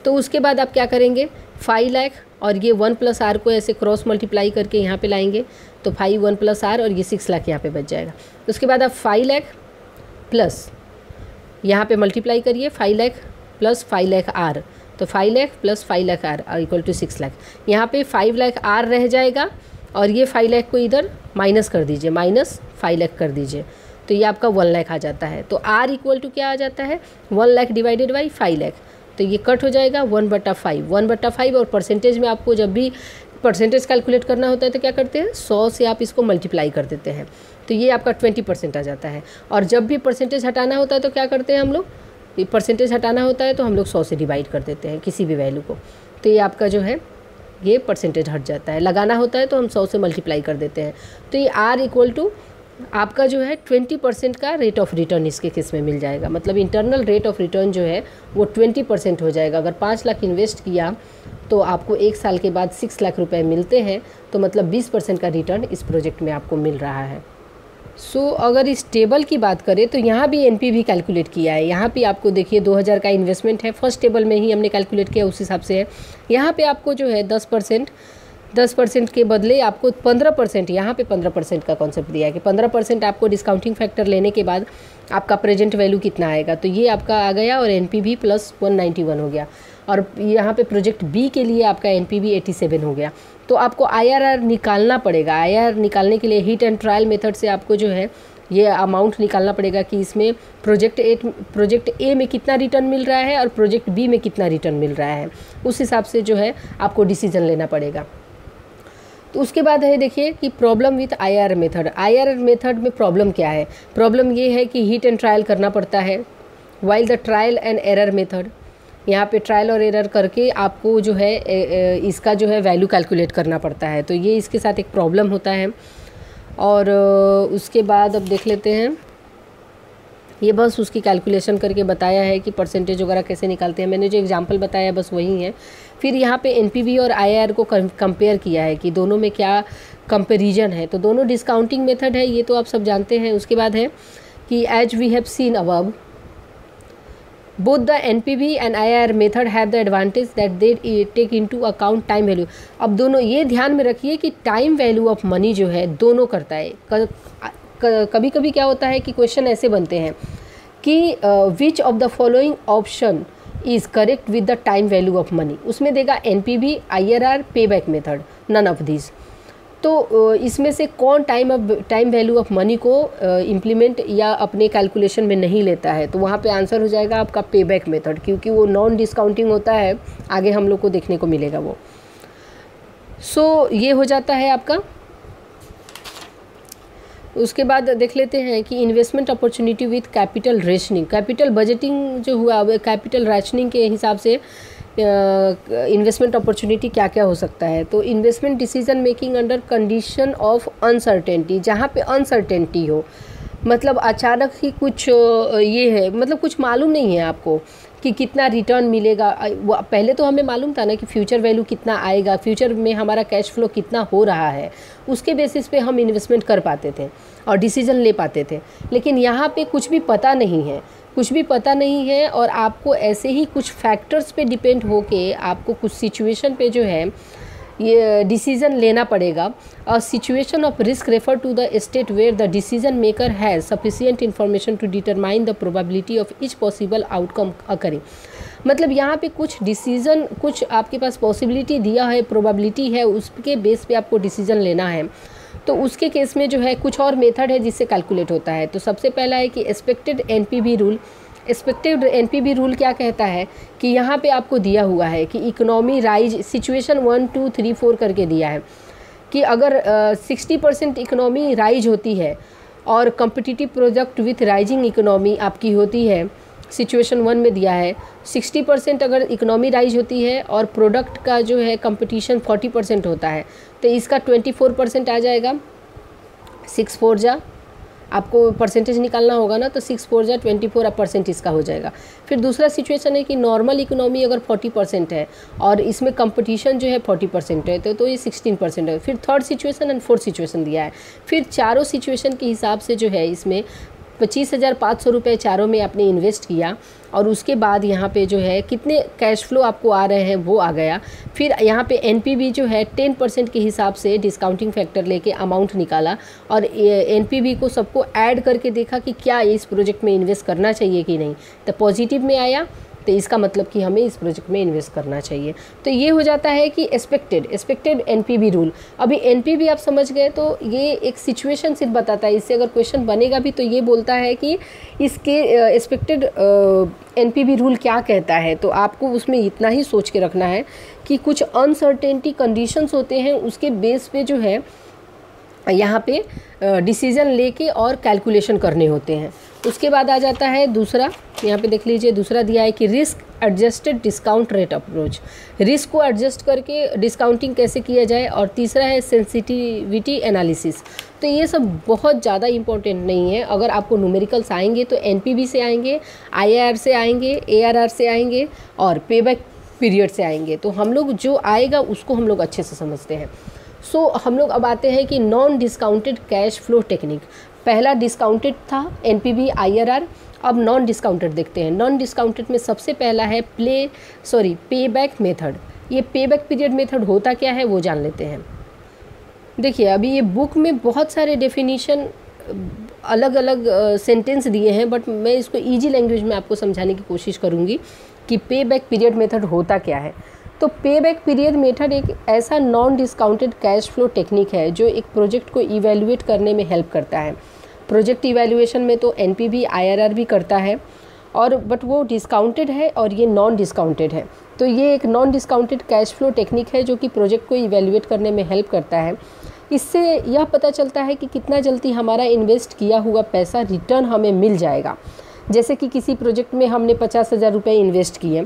तो उसके बाद आप क्या करेंगे, 5 लाख और ये 1 + आर को ऐसे क्रॉस मल्टीप्लाई करके यहाँ पे लाएंगे, तो 5 1 + आर और ये 6 लाख यहाँ पे बच जाएगा। उसके बाद आप 5 लाख प्लस यहाँ पे मल्टीप्लाई करिए, 5 लाख प्लस 5 लाख आर, तो 5 lakh plus 5 lakh R equal to 6 lakh. यहाँ पे 5 लाख आर रह जाएगा और ये 5 लाख को इधर माइनस कर दीजिए, -5 लाख कर दीजिए, तो ये आपका 1 लाख आ जाता है। तो आर इक्वल टू क्या आ जाता है, 1 लाख डिवाइडेड बाई 5 लाख, तो ये कट हो जाएगा 1/5 और परसेंटेज में आपको जब भी परसेंटेज कैलकुलेट करना होता है तो क्या करते हैं, 100 से आप इसको मल्टीप्लाई कर देते हैं, तो ये आपका 20% आ जाता है। और जब भी परसेंटेज हटाना होता है तो क्या करते हैं हम लोग, परसेंटेज हटाना होता है तो हम लोग 100 से डिवाइड कर देते हैं किसी भी वैल्यू को, तो ये आपका जो है ये परसेंटेज हट जाता है। लगाना होता है तो हम 100 से मल्टीप्लाई कर देते हैं, तो ये आर इक्वल टू आपका जो है 20% का रेट ऑफ रिटर्न इसके केस में मिल जाएगा। मतलब इंटरनल रेट ऑफ रिटर्न जो है वो 20% हो जाएगा। अगर 5 लाख इन्वेस्ट किया तो आपको 1 साल के बाद 6 लाख रुपए मिलते हैं, तो मतलब 20% का रिटर्न इस प्रोजेक्ट में आपको मिल रहा है। अगर इस टेबल की बात करें तो यहाँ भी एनपीवी कैलकुलेट किया है। यहाँ पे आपको देखिए 2000 का इन्वेस्टमेंट है, फर्स्ट टेबल में ही हमने कैलकुलेट किया उस हिसाब से है। यहाँ पे आपको जो है 10% 10% के बदले आपको 15%, यहाँ पे 15% का कॉन्सेप्ट दिया है कि 15% आपको डिस्काउंटिंग फैक्टर लेने के बाद आपका प्रेजेंट वैल्यू कितना आएगा। तो ये आपका आ गया और एनपीवी प्लस 191 हो गया। और यहाँ पे प्रोजेक्ट बी के लिए आपका एनपीवी 87 हो गया। तो आपको आईआरआर निकालना पड़ेगा। आईआरआर निकालने के लिए हिट एंड ट्रायल मेथड से आपको जो है ये अमाउंट निकालना पड़ेगा कि इसमें प्रोजेक्ट ए में कितना रिटर्न मिल रहा है और प्रोजेक्ट बी में कितना रिटर्न मिल रहा है। उस हिसाब से जो है आपको डिसीजन लेना पड़ेगा। तो उसके बाद है देखिए कि problem with IRR method. IRR method में प्रॉब्लम क्या है? प्रॉब्लम ये है कि हिट एंड ट्रायल करना पड़ता है, while the trial and error method, यहाँ पे ट्रायल और एरर करके आपको जो है इसका जो है वैल्यू कैलकुलेट करना पड़ता है। तो ये इसके साथ एक प्रॉब्लम होता है। और उसके बाद अब देख लेते हैं, ये बस उसकी कैलकुलेशन करके बताया है कि परसेंटेज वगैरह कैसे निकालते हैं। मैंने जो एग्जांपल बताया बस वही है। फिर यहाँ पे एनपीवी और आईआरआर को कंपेयर किया है कि दोनों में क्या कंपैरिजन है। तो दोनों डिस्काउंटिंग मेथड है, ये तो आप सब जानते हैं। उसके बाद है कि as we have seen above, both the NPV and IRR method have the advantage that they take into account time value। अब दोनों ये ध्यान में रखिए कि टाइम वैल्यू ऑफ मनी जो है दोनों करता है। कभी कभी क्या होता है कि क्वेश्चन ऐसे बनते हैं कि which of the following option is correct with the time value of money. उसमें देगा NPV, IRR, pay back method, none of this. तो इसमें से कौन टाइम वैल्यू ऑफ मनी को इम्प्लीमेंट या अपने कैलकुलेशन में नहीं लेता है? तो वहाँ पे आंसर हो जाएगा आपका पे बैक मेथड, क्योंकि वो नॉन डिस्काउंटिंग होता है। आगे हम लोग को देखने को मिलेगा वो। सो ये हो जाता है आपका। उसके बाद देख लेते हैं कि investment opportunity with capital rationing. Capital budgeting जो हुआ, कैपिटल रेशनिंग के हिसाब से इन्वेस्टमेंट अपॉर्चुनिटी क्या क्या हो सकता है। तो investment decision making under condition of uncertainty, जहाँ पे अनसर्टेनिटी हो, मतलब अचानक ही कुछ ये है, मतलब कुछ मालूम नहीं है आपको कि कितना रिटर्न मिलेगा। पहले तो हमें मालूम था ना कि फ्यूचर वैल्यू कितना आएगा, फ्यूचर में हमारा कैश फ्लो कितना हो रहा है, उसके बेसिस पे हम इन्वेस्टमेंट कर पाते थे और डिसीजन ले पाते थे। लेकिन यहाँ पे कुछ भी पता नहीं है, कुछ भी पता नहीं है और आपको ऐसे ही कुछ फैक्टर्स पे डिपेंड होके आपको कुछ सिचुएशन पे जो है ये डिसीजन लेना पड़ेगा। A situation of risk refer to the state where the decision maker has sufficient information to determine the probability of each possible outcome occurring. मतलब यहाँ पे कुछ डिसीजन, कुछ आपके पास पॉसिबिलिटी दिया है, प्रोबेबिलिटी है, उसके बेस पे आपको डिसीजन लेना है। तो उसके केस में जो है कुछ और मेथड है जिससे कैलकुलेट होता है। तो सबसे पहला है कि expected NPV rule. Expected NPV rule क्या कहता है कि यहाँ पे आपको दिया हुआ है कि इकोनॉमी राइज, सिचुएशन 1, 2, 3, 4 करके दिया है कि अगर 60% इकोनॉमी राइज होती है और competitive product with rising economy आपकी होती है, सिचुएशन 1 में दिया है 60% अगर इकोनॉमी राइज होती है और प्रोडक्ट का जो है कंपटीशन 40% होता है, तो इसका 24% आ जाएगा। 6 4 जा, आपको परसेंटेज निकालना होगा ना, तो 6 4 जा 24% इसका हो जाएगा। फिर दूसरा सिचुएशन है कि नॉर्मल इकोनॉमी अगर 40% है और इसमें कंपटीशन जो है 40% है, तो ये 16% है। फिर third situation and fourth situation दिया है। फिर चारों सिचुएशन के हिसाब से जो है इसमें 25,500 रुपये चारों में आपने इन्वेस्ट किया और उसके बाद यहाँ पे जो है कितने कैश फ्लो आपको आ रहे हैं वो आ गया। फिर यहाँ पे एनपीवी जो है 10% के हिसाब से डिस्काउंटिंग फैक्टर लेके अमाउंट निकाला और एनपीवी को सबको ऐड करके देखा कि क्या इस प्रोजेक्ट में इन्वेस्ट करना चाहिए कि नहीं। तो पॉजिटिव में आया तो इसका मतलब कि हमें इस प्रोजेक्ट में इन्वेस्ट करना चाहिए। तो ये हो जाता है कि एक्सपेक्टेड एनपीवी रूल। अभी एनपीवी आप समझ गए, तो ये एक सिचुएशन सिर्फ बताता है। इससे अगर क्वेश्चन बनेगा भी तो ये बोलता है कि इसके एक्सपेक्टेड एनपीवी रूल क्या कहता है। तो आपको उसमें इतना ही सोच के रखना है कि कुछ अनसर्टेनिटी कंडीशंस होते हैं, उसके बेस पे जो है यहाँ पे डिसीज़न लेके और कैलकुलेशन करने होते हैं। उसके बाद आ जाता है दूसरा, यहाँ पे देख लीजिए दूसरा दिया है कि risk adjusted discount rate approach, risk को एडजस्ट करके डिस्काउंटिंग कैसे किया जाए। और तीसरा है सेंसिटिविटी एनालिसिस। तो ये सब बहुत ज़्यादा इंपॉर्टेंट नहीं है। अगर आपको न्यूमेरिकल्स आएंगे तो एनपीवी से आएंगे, आईआरआर से आएंगे, एआरआर से आएंगे और पेबैक पीरियड से आएंगे। तो हम लोग जो आएगा उसको हम लोग अच्छे से समझते हैं। सो हम लोग अब आते हैं कि non discounted cash flow technique. पहला डिस्काउंटेड था एनपीवी आईआरआर, अब नॉन डिस्काउंटेड देखते हैं। नॉन डिस्काउंटेड में सबसे पहला है पे बैक मेथड। ये पे बैक पीरियड मेथड होता क्या है वो जान लेते हैं। देखिए अभी ये बुक में बहुत सारे डेफिनेशन अलग अलग सेंटेंस दिए हैं, बट मैं इसको ईजी लैंग्वेज में आपको समझाने की कोशिश करूँगी कि पे बैक पीरियड मेथड होता क्या है। तो पे बैक पीरियड मेथड एक ऐसा non discounted cash flow technique है जो एक प्रोजेक्ट को इवैल्यूएट करने में हेल्प करता है। प्रोजेक्ट इवैल्यूएशन में तो एनपीवी आईआरआर भी करता है, और बट वो डिस्काउंटेड है और ये नॉन डिस्काउंटेड है। तो ये एक non discounted cash flow technique है जो कि प्रोजेक्ट को इवैल्यूएट करने में हेल्प करता है। इससे यह पता चलता है कि कितना जल्दी हमारा इन्वेस्ट किया हुआ पैसा रिटर्न हमें मिल जाएगा। जैसे कि किसी प्रोजेक्ट में हमने 50,000 रुपये इन्वेस्ट किए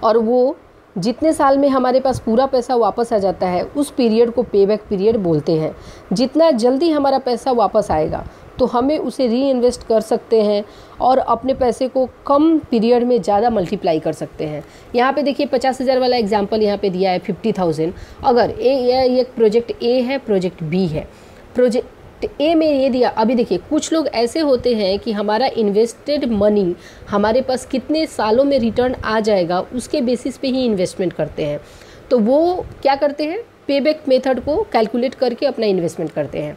और वो जितने साल में हमारे पास पूरा पैसा वापस आ जाता है उस पीरियड को पे बैक पीरियड बोलते हैं। जितना जल्दी हमारा पैसा वापस आएगा तो हमें उसे री इन्वेस्ट कर सकते हैं और अपने पैसे को कम पीरियड में ज़्यादा मल्टीप्लाई कर सकते हैं। यहाँ पे देखिए 50,000 वाला एग्जांपल यहाँ पे दिया है 50,000। अगर ये प्रोजेक्ट ए है, प्रोजेक्ट बी है। प्रोजेक्ट ए में ये दिया, अभी देखिए कुछ लोग ऐसे होते हैं कि हमारा इन्वेस्टेड मनी हमारे पास कितने सालों में रिटर्न आ जाएगा उसके बेसिस पे ही इन्वेस्टमेंट करते हैं। तो वो क्या करते हैं, पे बैक मेथड को कैलकुलेट करके अपना इन्वेस्टमेंट करते हैं।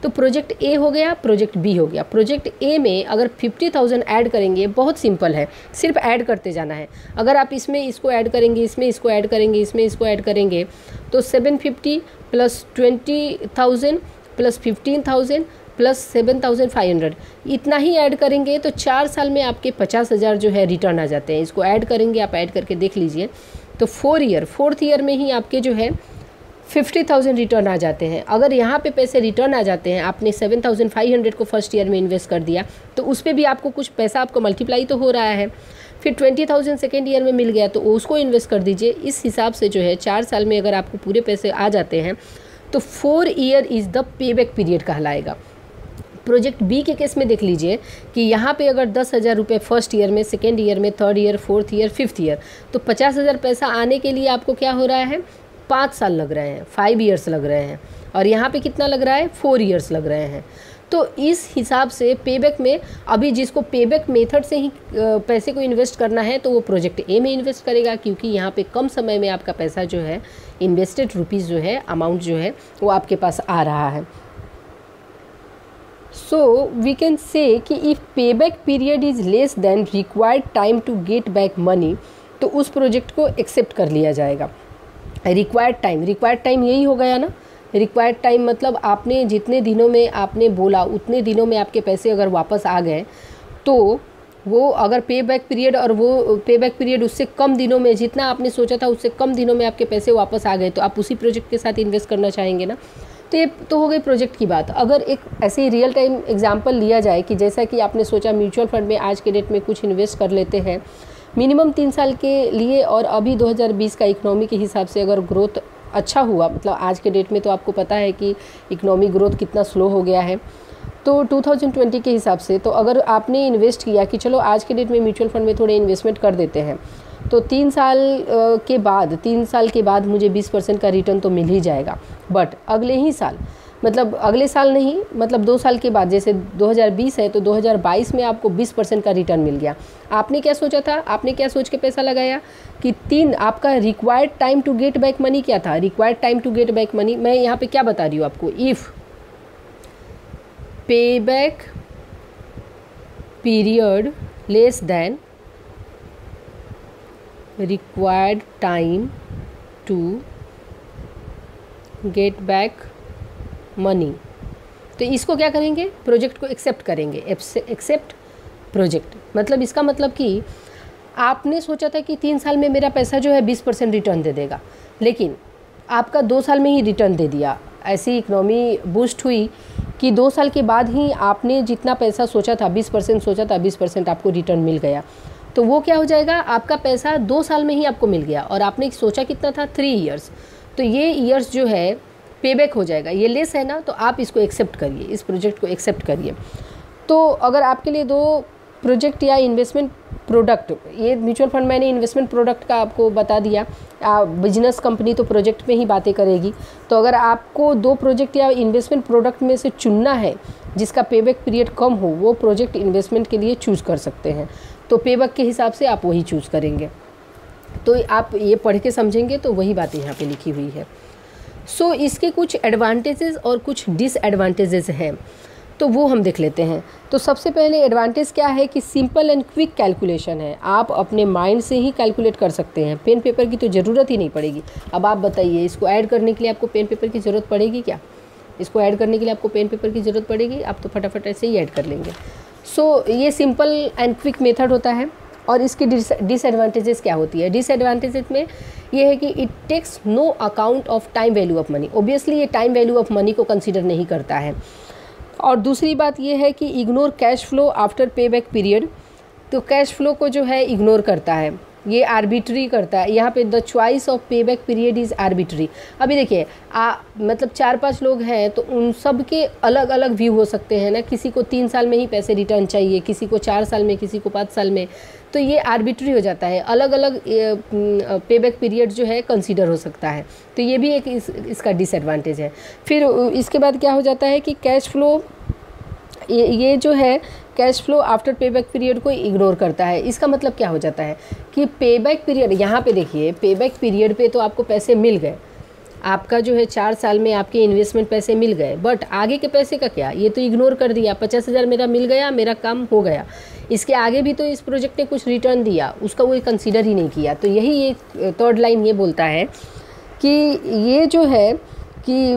तो प्रोजेक्ट ए हो गया, प्रोजेक्ट बी हो गया। प्रोजेक्ट ए में अगर 50,000 ऐड करेंगे, बहुत सिंपल है, सिर्फ ऐड करते जाना है। अगर आप इसमें इसको ऐड करेंगे, इसमें इसको ऐड करेंगे, इसमें इसको ऐड करेंगे तो 750 प्लस 20,000 प्लस 15,000 प्लस 7,500 इतना ही ऐड करेंगे तो 4 साल में आपके 50,000 जो है रिटर्न आ जाते हैं। इसको ऐड करेंगे, आप ऐड करके देख लीजिए तो 4th ईयर में ही आपके जो है 50,000 रिटर्न आ जाते हैं। अगर यहाँ पे पैसे रिटर्न आ जाते हैं, आपने 7,500 को फर्स्ट ईयर में इन्वेस्ट कर दिया तो उस पर भी आपको कुछ पैसा आपको मल्टीप्लाई तो हो रहा है। फिर 20,000 सेकेंड ईयर में मिल गया तो उसको इन्वेस्ट कर दीजिए। इस हिसाब से जो है 4 साल में अगर आपको पूरे पैसे आ जाते हैं तो 4 year is the pay back period कहलाएगा। प्रोजेक्ट बी के केस में देख लीजिए कि यहाँ पे अगर 10,000 रुपये फर्स्ट ईयर में, सेकेंड ईयर में, third year, fourth year, fifth year, तो 50,000 पैसा आने के लिए आपको क्या हो रहा है, 5 साल लग रहे हैं, 5 ईयर्स लग रहे हैं। और यहाँ पे कितना लग रहा है, 4 ईयर्स लग रहे हैं। तो इस हिसाब से पेबैक में अभी जिसको पेबैक मेथड से ही पैसे को इन्वेस्ट करना है तो वो प्रोजेक्ट ए में इन्वेस्ट करेगा, क्योंकि यहाँ पे कम समय में आपका पैसा जो है, इन्वेस्टेड रुपीज़ जो है, अमाउंट जो है वो आपके पास आ रहा है। सो वी कैन से कि if payback period is less than required time to get back money, तो उस प्रोजेक्ट को एक्सेप्ट कर लिया जाएगा। रिक्वायर्ड टाइम यही हो गया ना। रिक्वायर्ड टाइम मतलब आपने जितने दिनों में आपने बोला उतने दिनों में आपके पैसे अगर वापस आ गए, तो वो अगर पे बैक पीरियड और वो पे बैक पीरियड उससे कम दिनों में, जितना आपने सोचा था उससे कम दिनों में आपके पैसे वापस आ गए, तो आप उसी प्रोजेक्ट के साथ इन्वेस्ट करना चाहेंगे ना। तो ये तो हो गई प्रोजेक्ट की बात। अगर एक ऐसे ही रियल टाइम एग्जांपल लिया जाए कि जैसा कि आपने सोचा म्यूचुअल फंड में आज के डेट में कुछ इन्वेस्ट कर लेते हैं मिनिमम 3 साल के लिए, और अभी 2020 का इकोनॉमी के हिसाब से अगर ग्रोथ अच्छा हुआ, मतलब आज के डेट में तो आपको पता है कि इकोनॉमिक ग्रोथ कितना स्लो हो गया है, तो 2020 के हिसाब से तो अगर आपने इन्वेस्ट किया कि चलो आज के डेट में म्यूचुअल फंड में थोड़े इन्वेस्टमेंट कर देते हैं, तो 3 साल के बाद मुझे 20% का रिटर्न तो मिल ही जाएगा। बट अगले ही साल, मतलब अगले साल नहीं, मतलब 2 साल के बाद, जैसे 2020 है तो 2022 में आपको 20% का रिटर्न मिल गया। आपने क्या सोचा था, आपने क्या सोच के पैसा लगाया कि आपका required time to get back money क्या था, required time to get back money, मैं यहाँ पे क्या बता रही हूँ आपको, if pay back period less than required time to get back money, तो इसको क्या करेंगे, प्रोजेक्ट को एक्सेप्ट करेंगे। एक्सेप्ट प्रोजेक्ट मतलब इसका मतलब कि आपने सोचा था कि 3 साल में मेरा पैसा जो है 20% रिटर्न दे देगा, लेकिन आपका 2 साल में ही रिटर्न दे दिया। ऐसी इकोनॉमी बूस्ट हुई कि 2 साल के बाद ही आपने जितना पैसा सोचा था, 20% सोचा था, 20% आपको रिटर्न मिल गया। तो वो क्या हो जाएगा, आपका पैसा 2 साल में ही आपको मिल गया, और आपने सोचा कितना था, 3 ईयर्स। तो ये ईयर्स जो है पेबैक हो जाएगा। ये लेस है ना, तो आप इसको एक्सेप्ट करिए, इस प्रोजेक्ट को एक्सेप्ट करिए। तो अगर आपके लिए 2 प्रोजेक्ट या इन्वेस्टमेंट प्रोडक्ट, ये म्यूचुअल फंड मैंने इन्वेस्टमेंट प्रोडक्ट का आपको बता दिया, बिजनेस कंपनी तो प्रोजेक्ट में ही बातें करेगी। तो अगर आपको 2 प्रोजेक्ट या इन्वेस्टमेंट प्रोडक्ट में से चुनना है जिसका पेबैक पीरियड कम हो, वो प्रोजेक्ट इन्वेस्टमेंट के लिए चूज़ कर सकते हैं। तो पेबैक के हिसाब से आप वही चूज़ करेंगे। तो आप ये पढ़ के समझेंगे तो वही बातें यहाँ पे लिखी हुई है। सो इसके कुछ एडवांटेजेस और कुछ डिसएडवांटेजेस हैं, तो वो हम देख लेते हैं। तो सबसे पहले एडवांटेज क्या है कि सिंपल एंड क्विक कैलकुलेशन है, आप अपने माइंड से ही कैलकुलेट कर सकते हैं, पेन पेपर की तो ज़रूरत ही नहीं पड़ेगी। अब आप बताइए, इसको ऐड करने के लिए आपको पेन पेपर की ज़रूरत पड़ेगी क्या? इसको ऐड करने के लिए आपको पेन पेपर की ज़रूरत पड़ेगी? आप तो फटाफट ऐसे ही ऐड कर लेंगे। सो ये सिंपल एंड क्विक मेथड होता है। और इसकी डिसएडवांटेजेस क्या होती है? डिसएडवांटेजेस में ये है कि it takes no account of time value of money. Obviously ये टाइम वैल्यू ऑफ मनी को कंसीडर नहीं करता है। और दूसरी बात ये है कि ignore cash flow after pay back period. तो कैश फ्लो को जो है इग्नोर करता है, ये आर्बिट्री करता है। यहाँ पे द चॉइस ऑफ पे बैक पीरियड इज़ आर्बिट्री। अभी देखिए मतलब 4-5 लोग हैं तो उन सब के अलग अलग व्यू हो सकते हैं ना। किसी को 3 साल में ही पैसे रिटर्न चाहिए, किसी को 4 साल में, किसी को 5 साल में। तो ये आर्बिट्री हो जाता है, अलग अलग पे बैक पीरियड जो है कंसीडर हो सकता है। तो ये भी एक इसका डिसएडवांटेज है। फिर इसके बाद क्या हो जाता है कि कैश फ्लो, ये जो है cash flow after pay back period को इग्नोर करता है। इसका मतलब क्या हो जाता है कि पे बैक पीरियड, यहाँ पे देखिए पे बैक पीरियड पे तो आपको पैसे मिल गए, आपका जो है 4 साल में आपके इन्वेस्टमेंट पैसे मिल गए, बट आगे के पैसे का क्या, ये तो इग्नोर कर दिया। 50,000 मेरा मिल गया, मेरा काम हो गया। इसके आगे भी तो इस प्रोजेक्ट ने कुछ रिटर्न दिया, उसका वो कंसीडर ही नहीं किया। तो यही ये थर्ड लाइन ये बोलता है कि ये जो है कि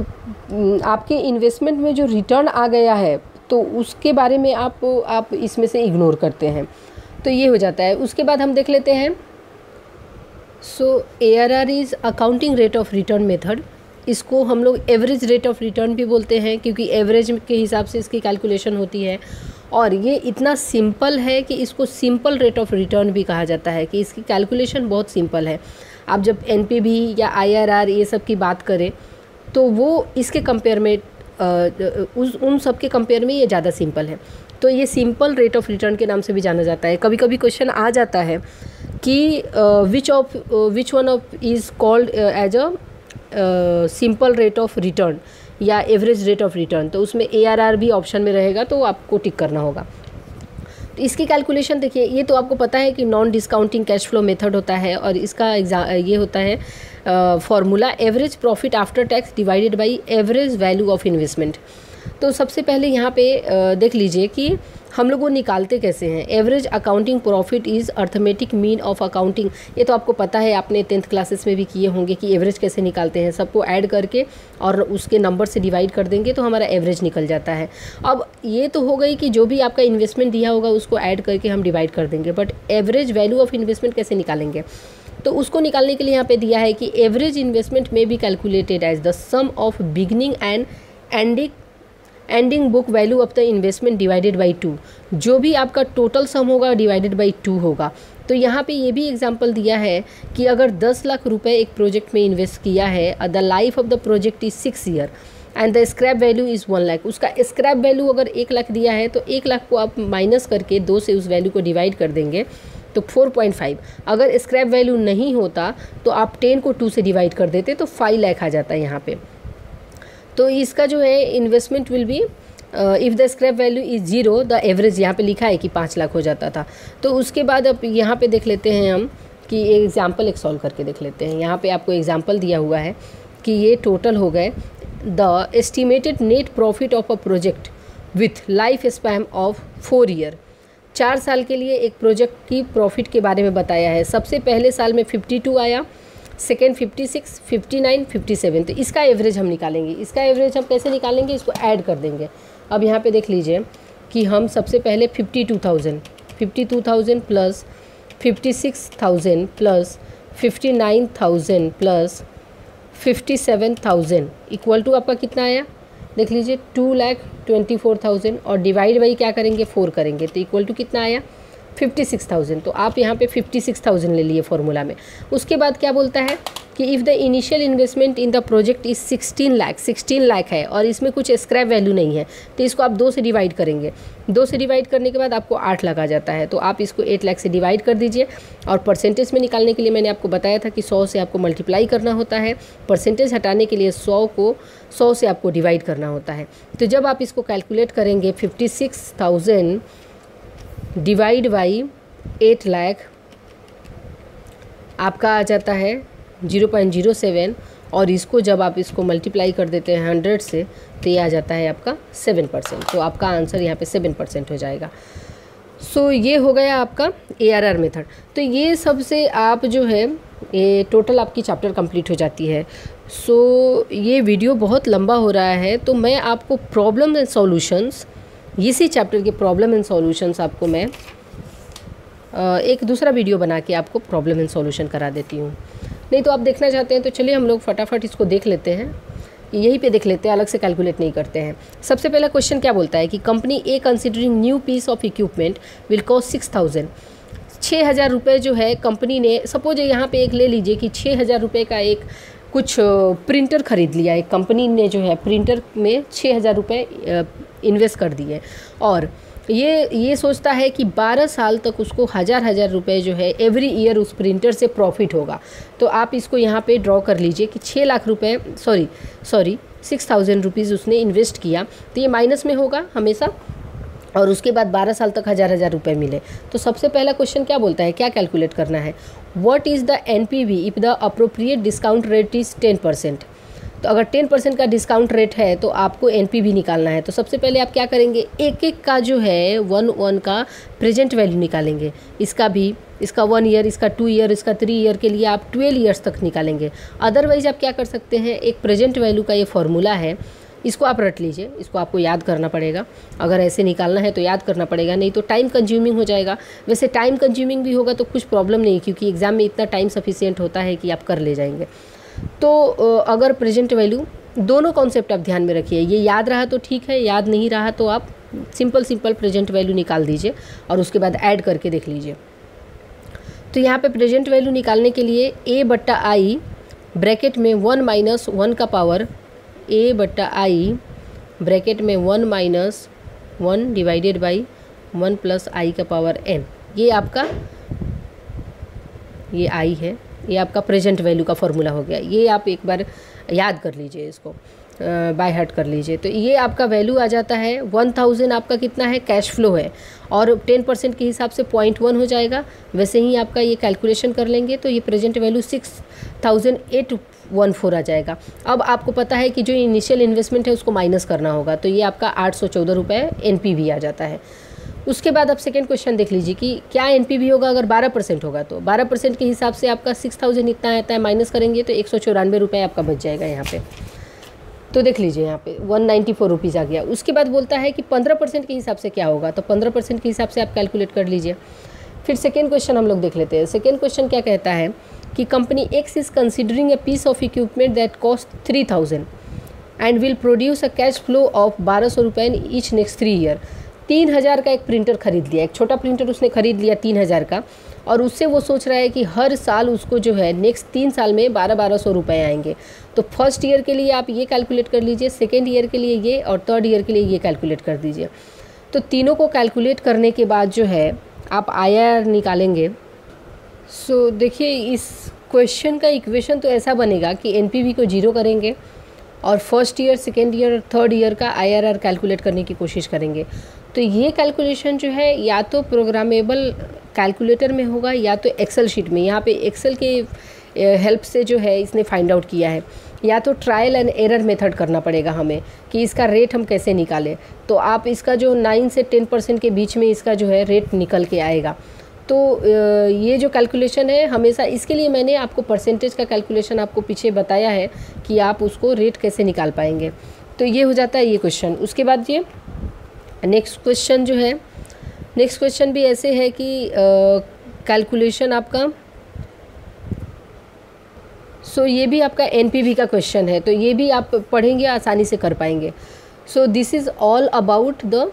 आपके इन्वेस्टमेंट में जो रिटर्न आ गया है तो उसके बारे में आप इसमें से इग्नोर करते हैं। तो ये हो जाता है। उसके बाद हम देख लेते हैं। सो ARR is accounting rate of return method. इसको हम लोग एवरेज रेट ऑफ रिटर्न भी बोलते हैं, क्योंकि एवरेज के हिसाब से इसकी कैलकुलेशन होती है। और ये इतना सिंपल है कि इसको सिंपल रेट ऑफ रिटर्न भी कहा जाता है, कि इसकी कैलकुलेशन बहुत सिंपल है। आप जब NPV या IRR ये सब की बात करें तो वो इसके कंपेयर में उन सब के कंपेयर में ये ज़्यादा सिंपल है। तो ये सिंपल रेट ऑफ रिटर्न के नाम से भी जाना जाता है। कभी कभी क्वेश्चन आ जाता है कि which one of is called as a simple rate of return या एवरेज रेट ऑफ रिटर्न, तो उसमें ARR भी ऑप्शन में रहेगा, तो आपको टिक करना होगा। तो इसकी कैलकुलेशन देखिए, ये तो आपको पता है कि non discounting cash flow method होता है, और इसका ये होता है formula average profit after tax divided by average value of investment. तो सबसे पहले यहाँ पे देख लीजिए कि हम लोग वो निकालते कैसे हैं। Average accounting profit is arithmetic mean of accounting. ये तो आपको पता है, आपने 10th क्लासेस में भी किए होंगे कि एवरेज कैसे निकालते हैं। सबको ऐड करके और उसके नंबर से डिवाइड कर देंगे तो हमारा एवरेज निकल जाता है। अब ये तो हो गई कि जो भी आपका इन्वेस्टमेंट दिया होगा उसको ऐड करके हम डिवाइड कर देंगे, but average value of investment कैसे निकालेंगे? तो उसको निकालने के लिए यहाँ पे दिया है कि एवरेज इन्वेस्टमेंट में be calculated as the sum of beginning and ending book value of the investment divided by 2। जो भी आपका टोटल सम होगा डिवाइडेड बाई 2 होगा। तो यहाँ पे ये भी एग्जांपल दिया है कि अगर 10 लाख रुपए एक प्रोजेक्ट में इन्वेस्ट किया है, the life of the project is 6 year and the scrap value is 1 lakh. उसका स्क्रैप वैल्यू अगर 1 लाख दिया है तो 1 लाख को आप माइनस करके 2 से उस वैल्यू को डिवाइड कर देंगे तो 4.5। अगर स्क्रैप वैल्यू नहीं होता तो आप 10 को 2 से डिवाइड कर देते तो 5 लाख आ जाता है यहाँ पे। तो इसका जो है investment will be if the scrap value is 0, the average यहाँ पे लिखा है कि 5 लाख हो जाता था। तो उसके बाद अब यहाँ पे देख लेते हैं हम कि एग्जाम्पल एक सॉल्व करके देख लेते हैं। यहाँ पे आपको एग्जाम्पल दिया हुआ है कि ये टोटल हो गए the estimated net profit of a project with life span of 4 year. 4 साल के लिए एक प्रोजेक्ट की प्रॉफिट के बारे में बताया है। सबसे पहले साल में 52 आया, सेकेंड 56, 59, 57। तो इसका एवरेज हम निकालेंगे। इसका एवरेज हम कैसे निकालेंगे? इसको ऐड कर देंगे। अब यहाँ पे देख लीजिए कि हम सबसे पहले 52,000 plus 56,000 plus 59,000 plus 57,000 equal to आपका कितना आया? देख लीजिए 2,24,000 और डिवाइड बाई क्या करेंगे? 4 करेंगे तो इक्वल टू कितना आया? 56,000। तो आप यहाँ पे 56,000 ले लिए फॉर्मूला में। उसके बाद क्या बोलता है कि if the initial investment in the project is 16 lakh है और इसमें कुछ स्क्रैप वैल्यू नहीं है, तो इसको आप 2 से डिवाइड करेंगे। 2 से डिवाइड करने के बाद आपको 8 लाख आ जाता है। तो आप इसको 8 लाख से डिवाइड कर दीजिए। और परसेंटेज में निकालने के लिए मैंने आपको बताया था कि 100 से आपको मल्टीप्लाई करना होता है, परसेंटेज हटाने के लिए 100 से आपको डिवाइड करना होता है। तो जब आप इसको कैलकुलेट करेंगे 56,000 डिवाइड बाई 8 लाख आपका आ जाता है 0.07, और इसको जब आप इसको मल्टीप्लाई कर देते हैं 100 से तो ये आ जाता है आपका 7%। तो आपका आंसर यहाँ पे 7% हो जाएगा। सो ये हो गया आपका ARR मेथड। तो ये सबसे आप जो है ये टोटल आपकी चैप्टर कंप्लीट हो जाती है। सो ये वीडियो बहुत लंबा हो रहा है, तो मैं आपको प्रॉब्लम एंड सॉल्यूशंस, इसी चैप्टर के प्रॉब्लम एंड सॉल्यूशंस आपको मैं एक दूसरा वीडियो बना के आपको प्रॉब्लम एंड सॉल्यूशन करा देती हूँ। नहीं तो आप देखना चाहते हैं तो चलिए हम लोग फटाफट इसको देख लेते हैं, यहीं पे देख लेते हैं, अलग से कैलकुलेट नहीं करते हैं। सबसे पहला क्वेश्चन क्या बोलता है कि company A considering new piece of equipment will cost 6,000। 6,000 रुपये जो है कंपनी ने, सपोज यहाँ पे एक ले लीजिए कि 6,000 रुपये का एक कुछ प्रिंटर खरीद लिया। एक कंपनी ने जो है प्रिंटर में 6,000 रुपये इन्वेस्ट कर दिए, और ये सोचता है कि 12 साल तक उसको हज़ार रुपये जो है एवरी ईयर उस प्रिंटर से प्रॉफिट होगा। तो आप इसको यहाँ पे ड्रॉ कर लीजिए कि 6 लाख रुपये, सॉरी 6,000 रुपीज़ उसने इन्वेस्ट किया, तो ये माइनस में होगा हमेशा, और उसके बाद 12 साल तक हज़ार रुपये मिले। तो सबसे पहला क्वेश्चन क्या बोलता है, क्या कैलकुलेट करना है, what is the NPV if the appropriate discount rate is 10%। तो अगर 10% का डिस्काउंट रेट है तो आपको NPV निकालना है। तो सबसे पहले आप क्या करेंगे, एक का जो है 1 का प्रेजेंट वैल्यू निकालेंगे। इसका 1 ईयर, इसका 2 ईयर, इसका 3 ईयर के लिए आप 12 ईयर्स तक निकालेंगे। अदरवाइज आप क्या कर सकते हैं, एक प्रेजेंट वैल्यू का ये फॉर्मूला है, इसको आप रट लीजिए, इसको आपको याद करना पड़ेगा। अगर ऐसे निकालना है तो याद करना पड़ेगा, नहीं तो टाइम कंज्यूमिंग हो जाएगा। वैसे टाइम कंज्यूमिंग भी होगा तो कुछ प्रॉब्लम नहीं, क्योंकि एग्ज़ाम में इतना टाइम सफिशिएंट होता है कि आप कर ले जाएंगे। तो अगर प्रेजेंट वैल्यू, दोनों कॉन्सेप्ट आप ध्यान में रखिए। ये याद रहा तो ठीक है, याद नहीं रहा तो आप सिंपल प्रेजेंट वैल्यू निकाल दीजिए और उसके बाद ऐड करके देख लीजिए। तो यहाँ पे प्रेजेंट वैल्यू निकालने के लिए A/I ब्रैकेट में 1 - 1 का पावर, A/I ब्रैकेट में 1 - 1 डिवाइडेड बाई 1 + I का पावर n, ये आपका, ये I है, ये आपका प्रेजेंट वैल्यू का फॉर्मूला हो गया। ये आप एक बार याद कर लीजिए, इसको बाय हार्ट कर लीजिए। तो ये आपका वैल्यू आ जाता है 1000। आपका कितना है, कैश फ्लो है, और 10% के हिसाब से 0.1 हो जाएगा। वैसे ही आपका ये कैलकुलेशन कर लेंगे तो ये प्रेजेंट वैल्यू 6,814 आ जाएगा। अब आपको पता है कि जो इनिशियल इन्वेस्टमेंट है उसको माइनस करना होगा, तो ये आपका 814 रुपये NPV आ जाता है। उसके बाद आप सेकेंड क्वेश्चन देख लीजिए कि क्या NPV होगा अगर 12% होगा। तो 12% के हिसाब से आपका 6,000 इतना आता है, माइनस करेंगे तो 194 रुपये आपका बच जाएगा यहाँ पे। तो देख लीजिए यहाँ पे 194 रुपीज़ आ गया। उसके बाद बोलता है कि 15% के हिसाब से क्या होगा, तो 15% के हिसाब से आप कैलकुलेट कर लीजिए। फिर सेकेंड क्वेश्चन हम लोग देख लेते हैं। सेकेंड क्वेश्चन क्या कहता है कि company X is considering a piece of equipment that cost 3,000 and will produce a cash flow of 1,200 रुपये इन ईच नेक्स्ट 3 ईयर। 3,000 का एक प्रिंटर खरीद लिया, एक छोटा प्रिंटर उसने खरीद लिया 3,000 का, और उससे वो सोच रहा है कि हर साल उसको जो है नेक्स्ट 3 साल में 1,200 रुपये आएंगे। तो फर्स्ट ईयर के लिए आप ये कैलकुलेट कर लीजिए, सेकेंड ईयर के लिए ये, और थर्ड ईयर के लिए ये कैलकुलेट कर दीजिए। तो तीनों को कैलकुलेट करने के बाद जो है आप IRR निकालेंगे। सो देखिए इस क्वेश्चन का इक्वेशन तो ऐसा बनेगा कि NPV को 0 करेंगे और first year, second year, third year का IRR कैलकुलेट करने की कोशिश करेंगे। तो ये कैलकुलेशन जो है या तो प्रोग्रामेबल कैलकुलेटर में होगा या तो एक्सेल शीट में। यहाँ पे एक्सेल के हेल्प से जो है इसने फाइंड आउट किया है, या तो ट्रायल एंड एरर मेथड करना पड़ेगा हमें कि इसका रेट हम कैसे निकालें। तो आप इसका जो 9 से 10% के बीच में इसका जो है रेट निकल के आएगा। तो ये जो कैलकुलेशन है हमेशा, इसके लिए मैंने आपको परसेंटेज का कैलकुलेशन आपको पीछे बताया है कि आप उसको रेट कैसे निकाल पाएंगे। तो ये हो जाता है ये क्वेश्चन। उसके बाद ये नेक्स्ट क्वेश्चन जो है, नेक्स्ट क्वेश्चन भी ऐसे है कि कैलकुलेशन आपका, सो ये भी आपका NPV का क्वेश्चन है, तो ये भी आप पढ़ेंगे आसानी से कर पाएंगे। So this is all about the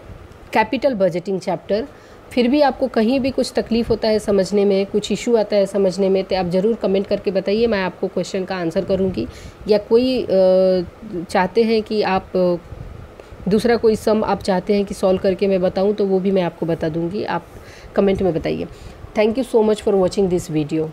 capital budgeting chapter. फिर भी आपको कहीं भी कुछ तकलीफ़ होता है समझने में, कुछ इशू आता है समझने में, तो आप ज़रूर कमेंट करके बताइए, मैं आपको क्वेश्चन का आंसर करूँगी। या कोई चाहते हैं कि आप दूसरा कोई सम आप चाहते हैं कि सॉल्व करके मैं बताऊं, तो वो भी मैं आपको बता दूंगी, आप कमेंट में बताइए। Thank you so much for watching this video.